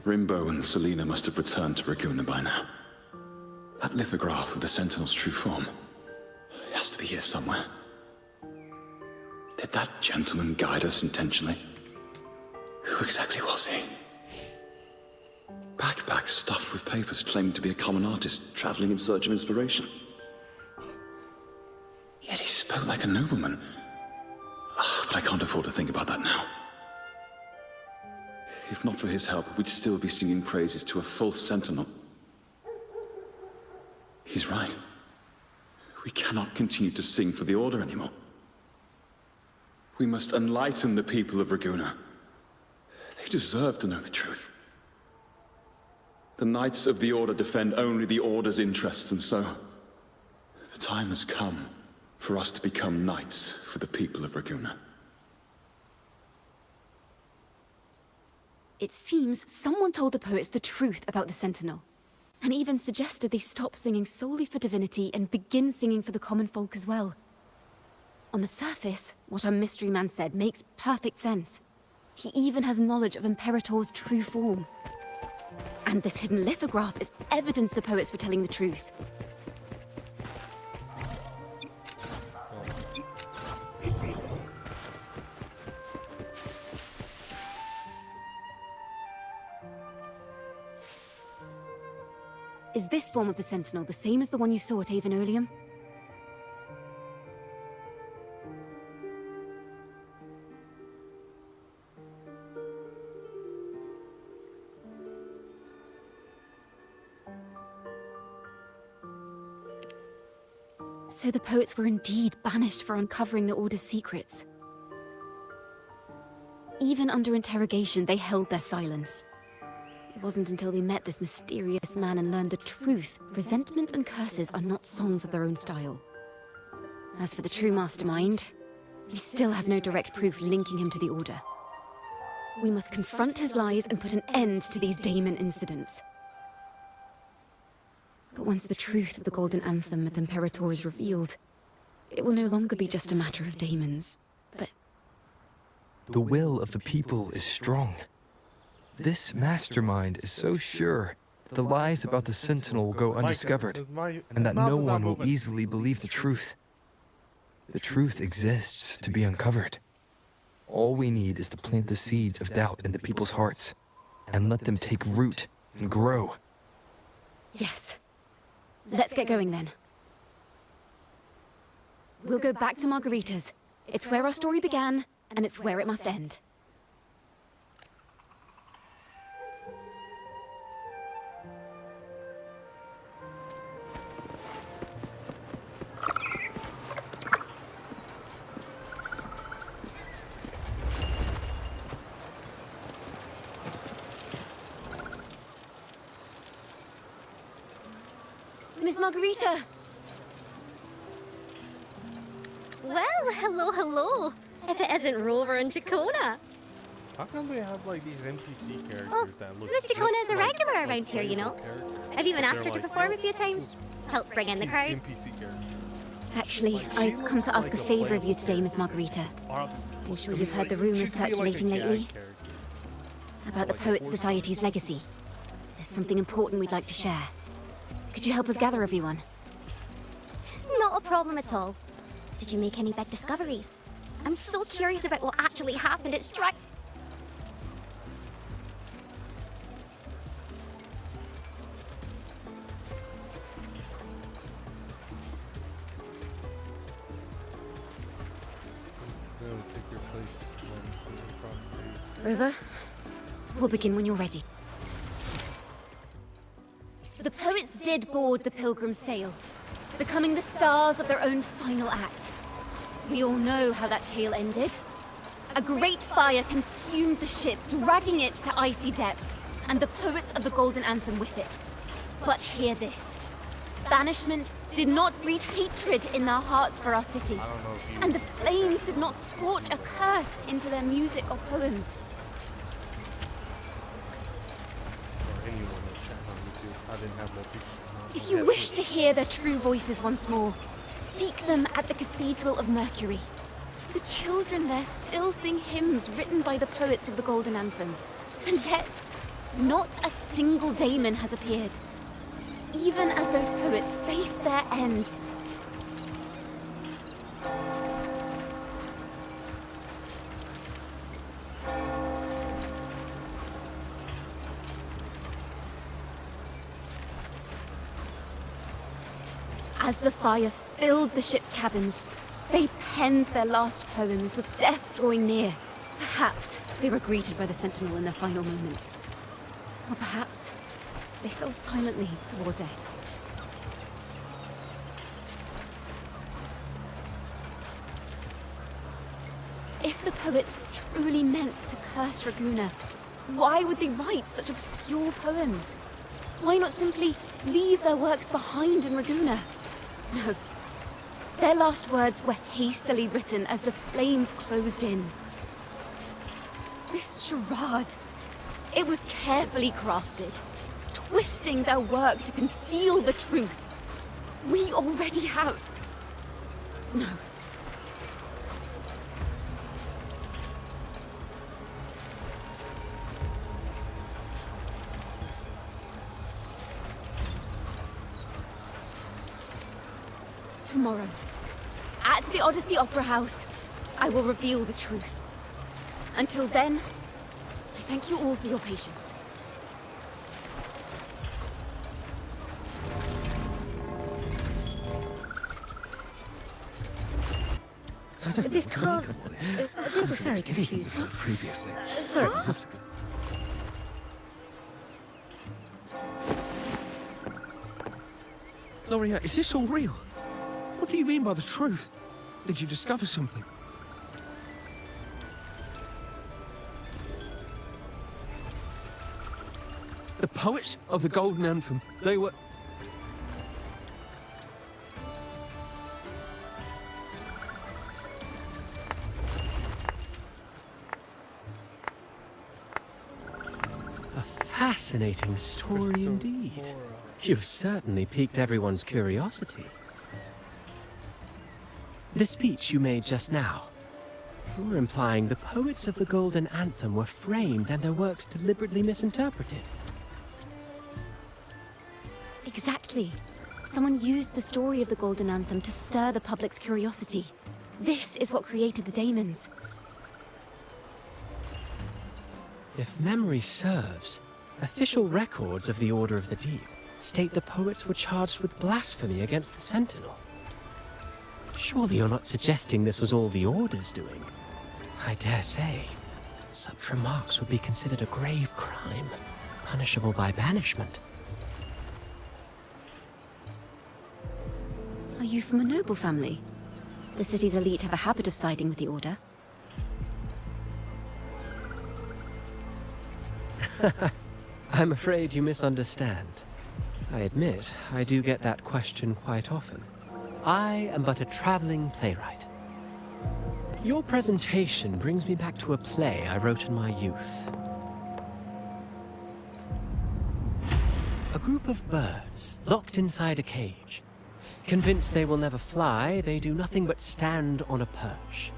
Rimbo and Selena must have returned to Raguna by now. That lithograph of the Sentinel's true form. It has to be here somewhere. Did that gentleman guide us intentionally? Who exactly was he? Backpack stuffed with papers claiming to be a common artist traveling in search of inspiration. Yet he spoke like a nobleman. But I can't afford to think about that now. If not for his help, we'd still be singing praises to a false sentinel. He's right. We cannot continue to sing for the Order anymore. We must enlighten the people of Raguna. They deserve to know the truth. The Knights of the Order defend only the Order's interests, and so the time has come for us to become knights for the people of Raguna. It seems someone told the poets the truth about the Sentinel, and even suggested they stop singing solely for divinity and begin singing for the common folk as well. On the surface, what our mystery man said makes perfect sense. He even has knowledge of Imperator's true form. And this hidden lithograph is evidence the poets were telling the truth. Is this form of the Sentinel the same as the one you saw at Avon Oleum? So the poets were indeed banished for uncovering the Order's secrets. Even under interrogation, they held their silence. It wasn't until they met this mysterious man and learned the truth, resentment and curses are not songs of their own style. As for the true mastermind, we still have no direct proof linking him to the Order. We must confront his lies and put an end to these Daemon incidents. But once the truth of the Golden Anthem at Imperator is revealed, it will no longer be just a matter of daemons, but... The will of the people is strong. This mastermind is so sure that the lies about the Sentinel will go undiscovered, and that no one will easily believe the truth. The truth exists to be uncovered. All we need is to plant the seeds of doubt in the people's hearts, and let them take root and grow. Yes. Let's get going then. We'll go back to Margarita's. It's where our story began, and it's where it must end. Miss Margarita! Well, hello. If it isn't Rover and Chacona. How come they have like these NPC characters that look Miss Chacona is a like regular around here, you know. I've even asked her to perform a few times. Helps bring in the crowds. NPC characters. Actually, I've come to ask a favor of you today, Miss Margarita. I'm sure you've heard the rumors circulating lately about the Poets Society's legacy. There's something important we'd like to share. Could you help us gather everyone? Not a problem at all. Did you make any big discoveries? I'm so curious about what actually happened at Strike. Rover, we'll begin when you're ready. did board the Pilgrim's sail, becoming the stars of their own final act. We all know how that tale ended. A great fire consumed the ship, dragging it to icy depths, and the poets of the Golden Anthem with it. But hear this. Banishment did not breed hatred in their hearts for our city, and the flames did not scorch a curse into their music or poems. If you wish to hear their true voices once more, seek them at the Cathedral of Mercury. The children there still sing hymns written by the poets of the Golden Anthem, and yet, not a single daemon has appeared. Even as those poets face their end. As the fire filled the ship's cabins, they penned their last poems with death drawing near. Perhaps they were greeted by the Sentinel in their final moments. Or perhaps they fell silently toward death. If the poets truly meant to curse Raguna, why would they write such obscure poems? Why not simply leave their works behind in Raguna? No. Their last words were hastily written as the flames closed in. This charade, it was carefully crafted, twisting their work to conceal the truth. We already have... No. Tomorrow, at the Odyssey Opera House, I will reveal the truth. Until then, I thank you all for your patience. This can't... This is very confusing. Previously. Sorry. Loria, is this all real? What do you mean by the truth? Did you discover something? The poets of the Golden Anthem, they were... A fascinating story indeed. You've certainly piqued everyone's curiosity. The speech you made just now, you're implying the poets of the Golden Anthem were framed and their works deliberately misinterpreted. Exactly. Someone used the story of the Golden Anthem to stir the public's curiosity. This is what created the daemons. If memory serves, official records of the Order of the Deep state the poets were charged with blasphemy against the Sentinel. Surely you're not suggesting this was all the Order's doing? I dare say, such remarks would be considered a grave crime, punishable by banishment. Are you from a noble family? The city's elite have a habit of siding with the Order. I'm afraid you misunderstand. I admit, I do get that question quite often. I am but a traveling playwright. Your presentation brings me back to a play I wrote in my youth. A group of birds, locked inside a cage. Convinced they will never fly, they do nothing but stand on a perch.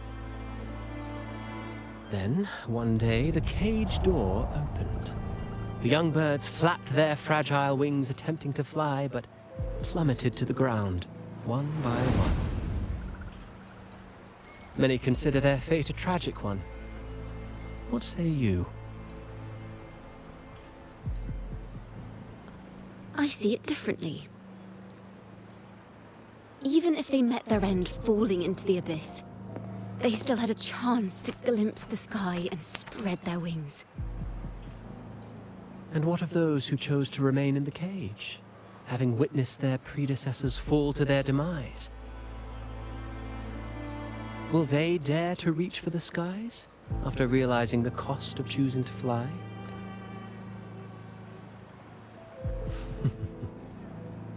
Then, one day, the cage door opened. The young birds flapped their fragile wings attempting to fly, but plummeted to the ground, one by one. Many consider their fate a tragic one. What say you? I see it differently. Even if they met their end falling into the abyss, they still had a chance to glimpse the sky and spread their wings. And what of those who chose to remain in the cage? having witnessed their predecessors fall to their demise. Will they dare to reach for the skies after realizing the cost of choosing to fly?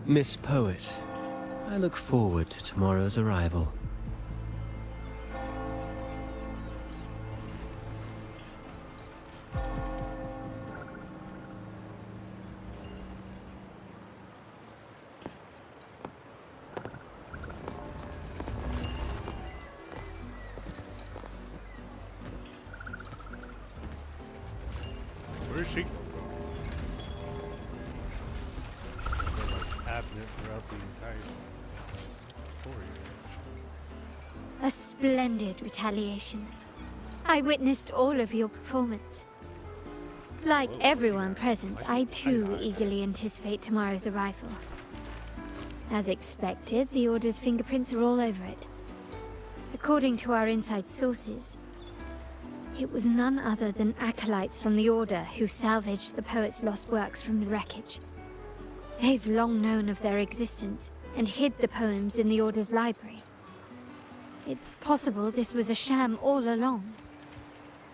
Miss Poet, I look forward to tomorrow's arrival. Where is she? They're like absent throughout the entire story. A splendid retaliation. I witnessed all of your performance. Like everyone present, I too eagerly anticipate tomorrow's arrival. As expected, the Order's fingerprints are all over it. According to our inside sources, it was none other than acolytes from the Order who salvaged the poet's lost works from the wreckage. They've long known of their existence and hid the poems in the Order's library. It's possible this was a sham all along.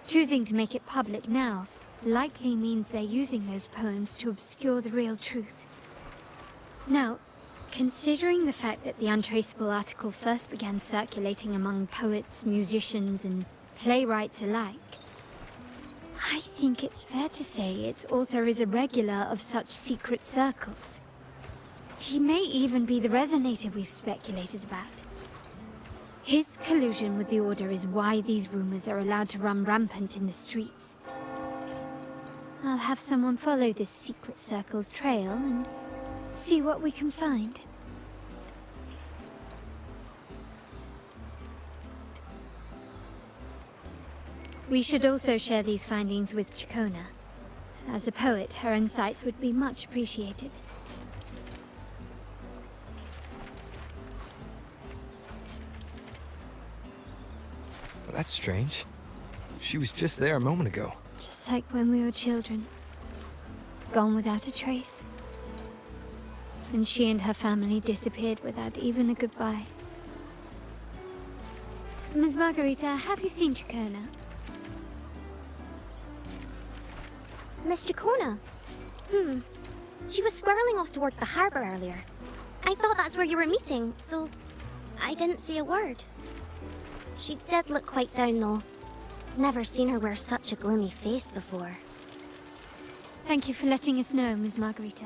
Choosing to make it public now likely means they're using those poems to obscure the real truth. Now, considering the fact that the untraceable article first began circulating among poets, musicians, and playwrights alike, I think it's fair to say its author is a regular of such secret circles. He may even be the resonator we've speculated about. His collusion with the Order is why these rumors are allowed to run rampant in the streets. I'll have someone follow this secret circle's trail and see what we can find. We should also share these findings with Chacona. As a poet, her insights would be much appreciated. Well, that's strange. She was just there a moment ago. Just like when we were children. Gone without a trace. And she and her family disappeared without even a goodbye. Ms. Margarita, have you seen Chacona? Miss Chacona? She was squirreling off towards the harbor earlier. I thought that's where you were meeting, so I didn't say a word. She did look quite down, though. Never seen her wear such a gloomy face before. Thank you for letting us know, Ms. Margarita.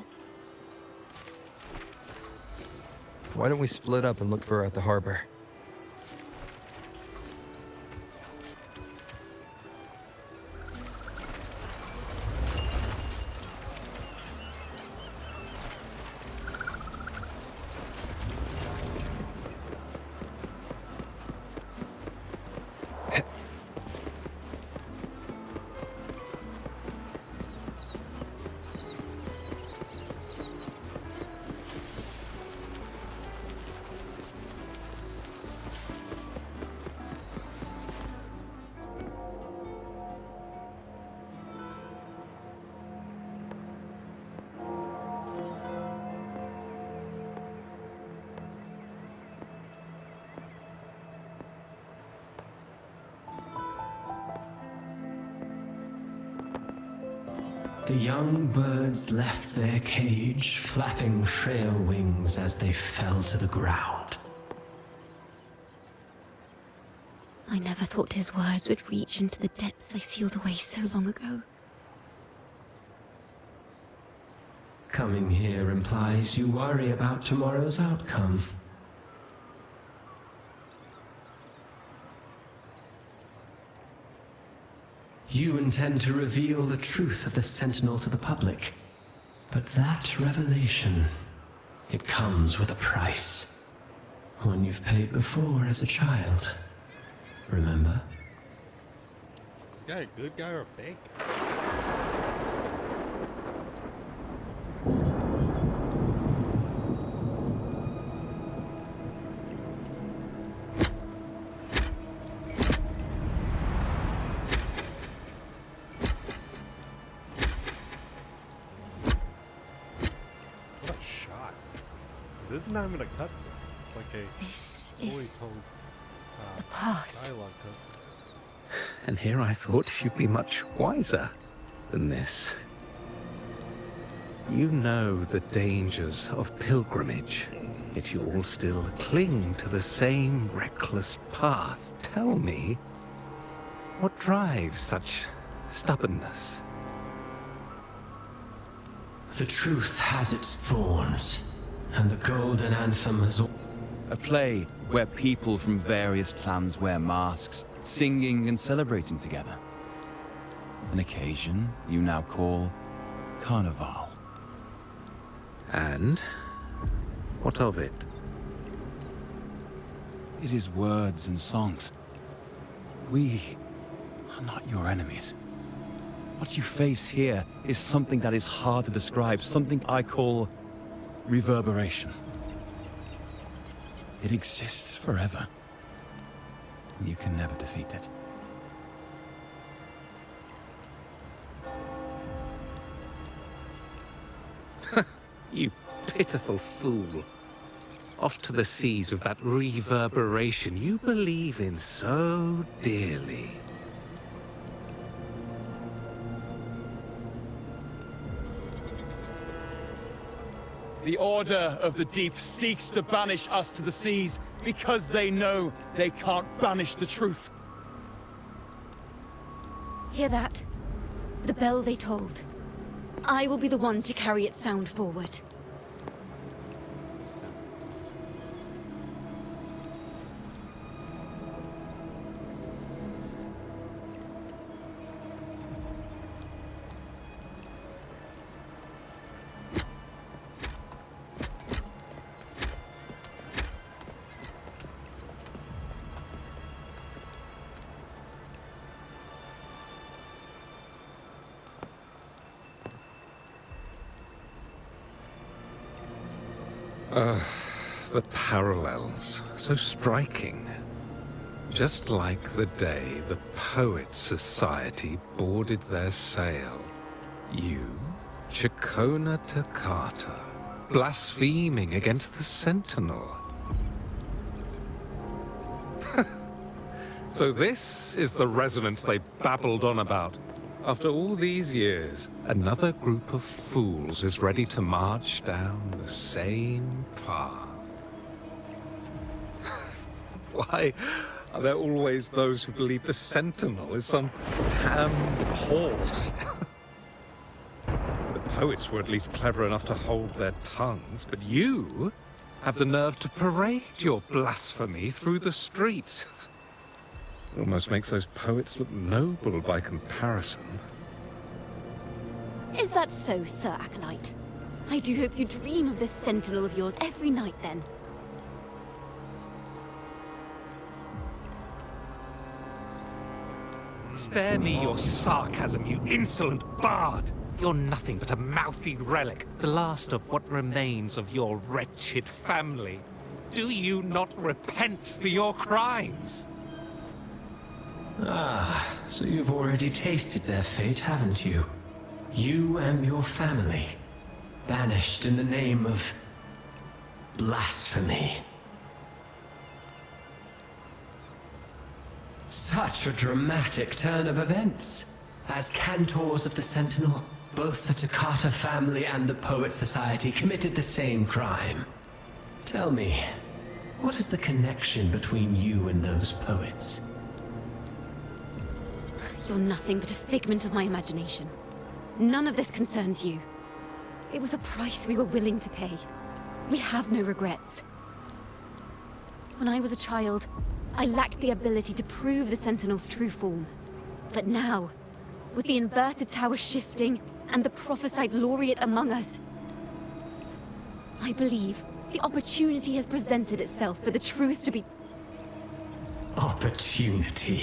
Why don't we split up and look for her at the harbor? The young birds left their cage, flapping frail wings as they fell to the ground. I never thought his words would reach into the depths I sealed away so long ago. Coming here implies you worry about tomorrow's outcome. You intend to reveal the truth of the Sentinel to the public. But that revelation, it comes with a price. One you've paid before as a child. Remember? Is this guy a good guy or a bad guy? What a shot. This is not even a cutscene. It's like a This fully is told the past. dialogue cutscene. And here I thought you'd be much wiser than this. You know the dangers of pilgrimage, yet you all still cling to the same reckless path. Tell me, what drives such stubbornness? The truth has its thorns, and the golden anthem has... A play where people from various clans wear masks, singing and celebrating together. An occasion you now call Carnival. And what of it? It is words and songs. We are not your enemies. What you face here is something that is hard to describe, something I call reverberation. It exists forever. You can never defeat it. You pitiful fool. Off to the seas with that reverberation you believe in so dearly. The Order of the Deep seeks to banish us to the seas because they know they can't banish the truth. Hear that? The bell they tolled. I will be the one to carry its sound forward. The parallels, so striking. Just like the day the Poets Society boarded their sail. You, Chacona Takata, blaspheming against the Sentinel. So this is the resonance they babbled on about. After all these years, another group of fools is ready to march down the same path. Why are there always those who believe the Sentinel is some damn horse? The poets were at least clever enough to hold their tongues, but you have the nerve to parade your blasphemy through the streets. Almost makes those poets look noble by comparison. Is that so, Sir Acolyte? I do hope you dream of this Sentinel of yours every night, then. Spare me your sarcasm, you insolent bard! You're nothing but a mouthy relic, the last of what remains of your wretched family. Do you not repent for your crimes? Ah, so you've already tasted their fate, haven't you? You and your family, banished in the name of blasphemy. Such a dramatic turn of events. As Cantors of the Sentinel, both the Takata family and the Poet Society committed the same crime. Tell me, what is the connection between you and those poets? You're nothing but a figment of my imagination. None of this concerns you. It was a price we were willing to pay. We have no regrets. When I was a child, I lacked the ability to prove the Sentinel's true form. But now, with the inverted tower shifting and the prophesied laureate among us, I believe the opportunity has presented itself for the truth to be... Opportunity.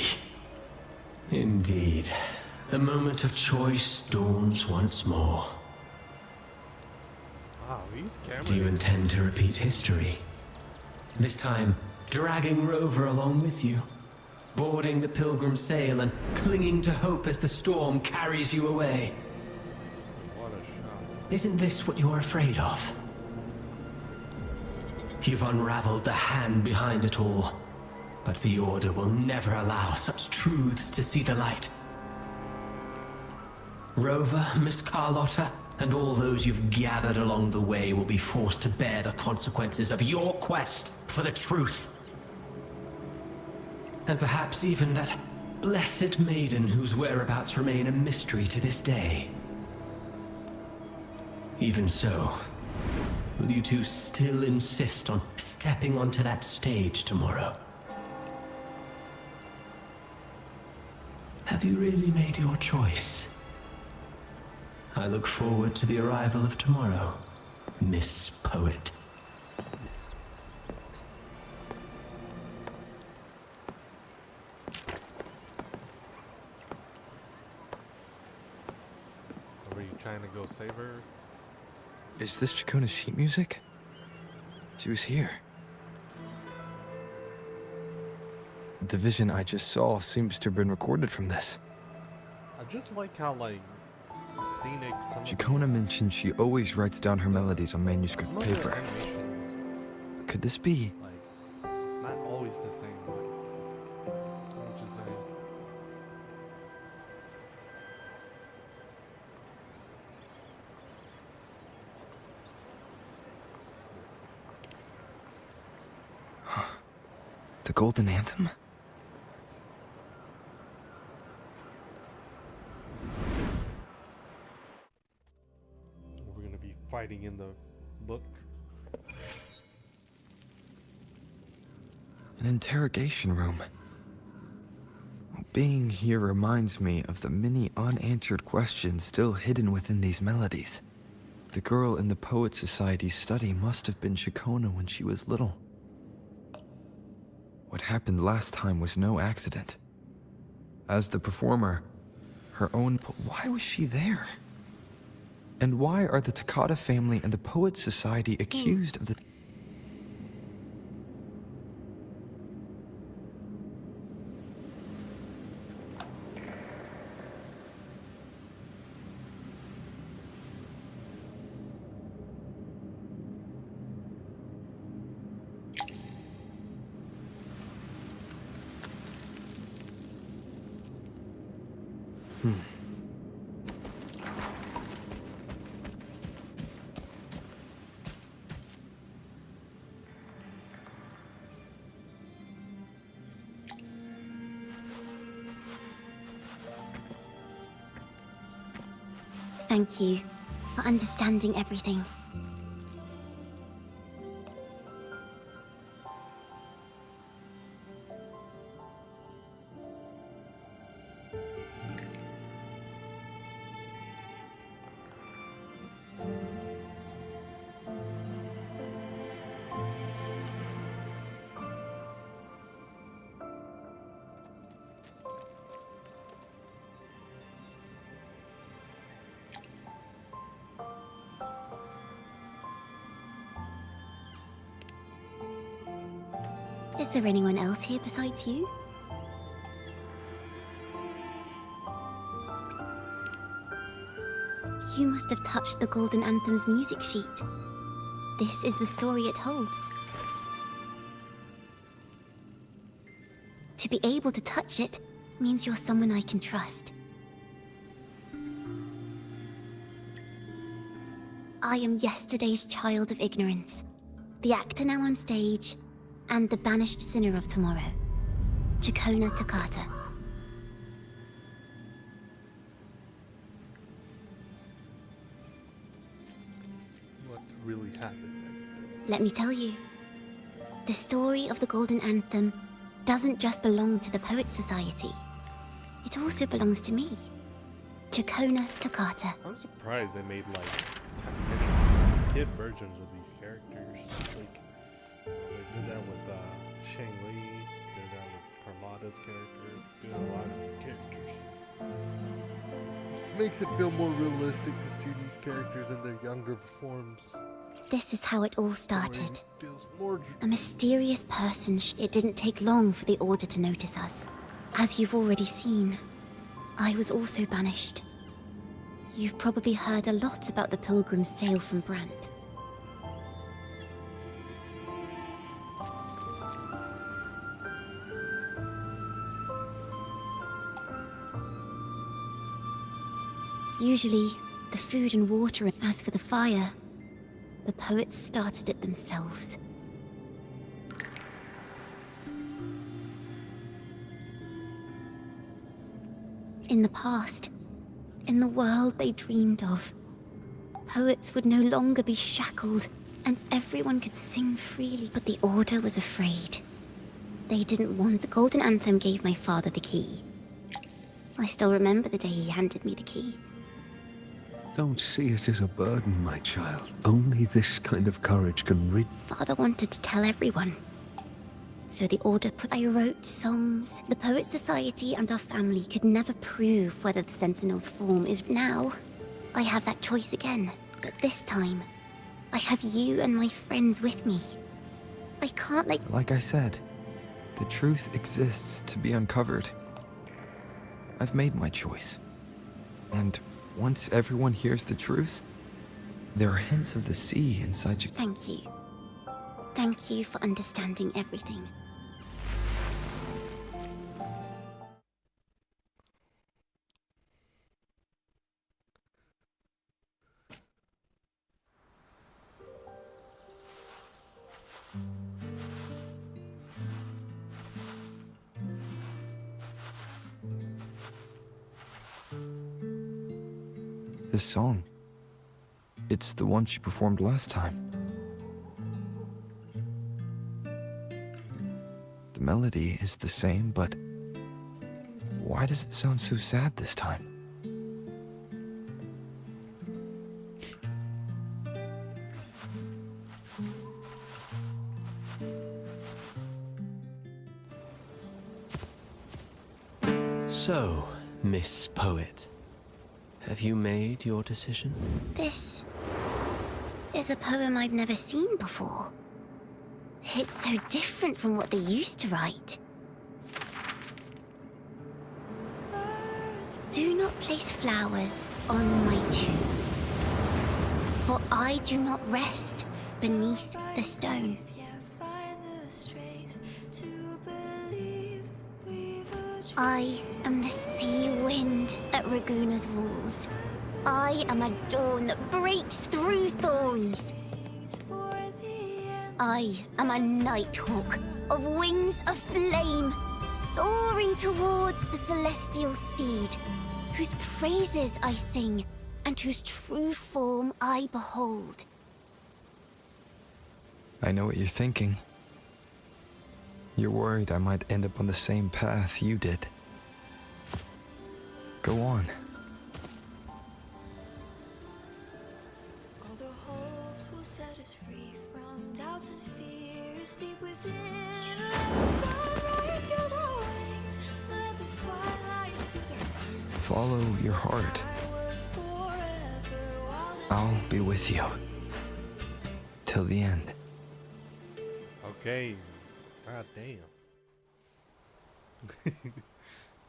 Indeed. The moment of choice dawns once more. Wow, these cameras... Do you intend to repeat history? This time, dragging Rover along with you, boarding the pilgrim sail and clinging to hope as the storm carries you away. What a shot. Isn't this what you're afraid of? You've unraveled the hand behind it all. But the Order will never allow such truths to see the light. Rover, Miss Carlotta, and all those you've gathered along the way will be forced to bear the consequences of your quest for the truth. And perhaps even that blessed maiden whose whereabouts remain a mystery to this day. Even so, will you two still insist on stepping onto that stage tomorrow? Have you really made your choice? I look forward to the arrival of tomorrow, Miss Poet. Were you trying to go save her? Is this Chacona's sheet music? She was here. The vision I just saw seems to have been recorded from this. I just like how, like, scenic some of Chacona mentioned she always writes down her melodies on manuscript paper. Could this be? Like, not always the same way, which is nice. The Golden Anthem? We're gonna be fighting in the book. An interrogation room. Being here reminds me of the many unanswered questions still hidden within these melodies. The girl in the Poet Society's study must have been Chacona when she was little. What happened last time was no accident. As the performer, her own... Why was she there? And why are the Takata family and the Poet Society accused of the... Thank you for understanding everything. Is there anyone else here besides you? You must have touched the Golden Anthem's music sheet. This is the story it holds. To be able to touch it means you're someone I can trust. I am yesterday's child of ignorance, the actor now on stage, and the banished sinner of tomorrow, Chacona Takata. What really happened? Let me tell you, the story of the Golden Anthem doesn't just belong to the Poet Society. It also belongs to me, Chacona Takata. I'm surprised they made, like, kid versions of these characters. Like, they did that with Shang Li, did that with Carlotta's characters, did a lot of characters. Makes it feel more realistic to see these characters in their younger forms. This is how it all started. A mysterious person. It didn't take long for the Order to notice us. As you've already seen, I was also banished. You've probably heard a lot about the Pilgrim's sail from Brant. Usually, the food and water, and as for the fire, the poets started it themselves. In the past, in the world they dreamed of, poets would no longer be shackled, and everyone could sing freely. But the Order was afraid. They didn't want. The Golden Anthem gave my father the key. I still remember the day he handed me the key. Don't see it as a burden, my child. Only this kind of courage can rid... Father wanted to tell everyone. So the Order I wrote songs. The Poet Society and our family could never prove whether the Sentinel's form is... Now, I have that choice again. But this time, I have you and my friends with me. I can't Like I said, the truth exists to be uncovered. I've made my choice. And once everyone hears the truth, there are hints of the sea inside you. Thank you. Thank you for understanding everything. This song, it's the one she performed last time. The melody is the same, but why does it sound so sad this time? So, Miss Poet, have you made your decision? This is a poem I've never seen before. It's so different from what they used to write. Do not place flowers on my tomb, for I do not rest beneath the stone. I am the sea wind at Raguna's walls. I am a dawn that breaks through thorns. I am a nighthawk of wings of flame, soaring towards the celestial steed, whose praises I sing and whose true form I behold. I know what you're thinking. You're worried I might end up on the same path you did. Go on. All the hopes will set us free from doubts and fears deep within. Let the sunrise gild our wings. Let the twilight soothe our skin. Follow your heart. I'll be with you. Till the end. Okay. God damn.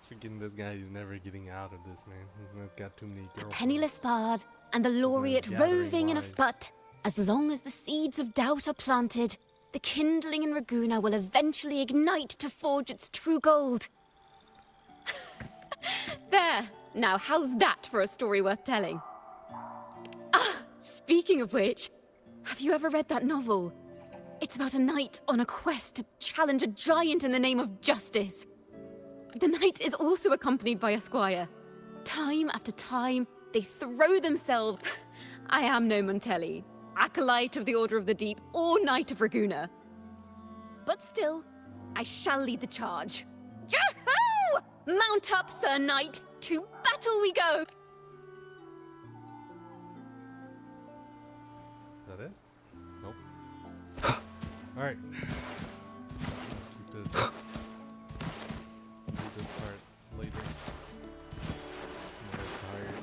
Freaking this guy is never getting out of this, man. He's got too many girls. Penniless bard and the laureate roving in a... But as long as the seeds of doubt are planted, the kindling in Raguna will eventually ignite to forge its true gold. There! Now how's that for a story worth telling? Ah, speaking of which, have you ever read that novel? It's about a knight on a quest to challenge a giant in the name of justice. The knight is also accompanied by a squire. Time after time, they throw themselves... I am no Montelli, acolyte of the Order of the Deep, or Knight of Raguna. But still, I shall lead the charge. Yahoo! Mount up, Sir Knight! To battle we go! Is that it? Nope. Alright. Keep this. Do this part later. I'm very tired.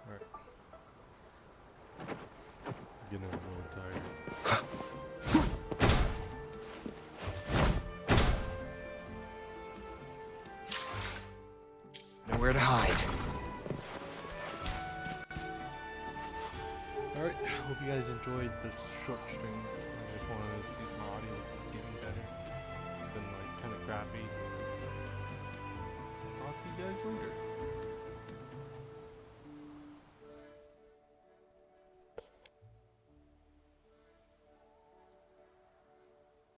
Alright. Getting a little tired. enjoyed the short stream. I just wanted to see if my audio was getting better. It's been like kind of crappy. Talk to you guys later.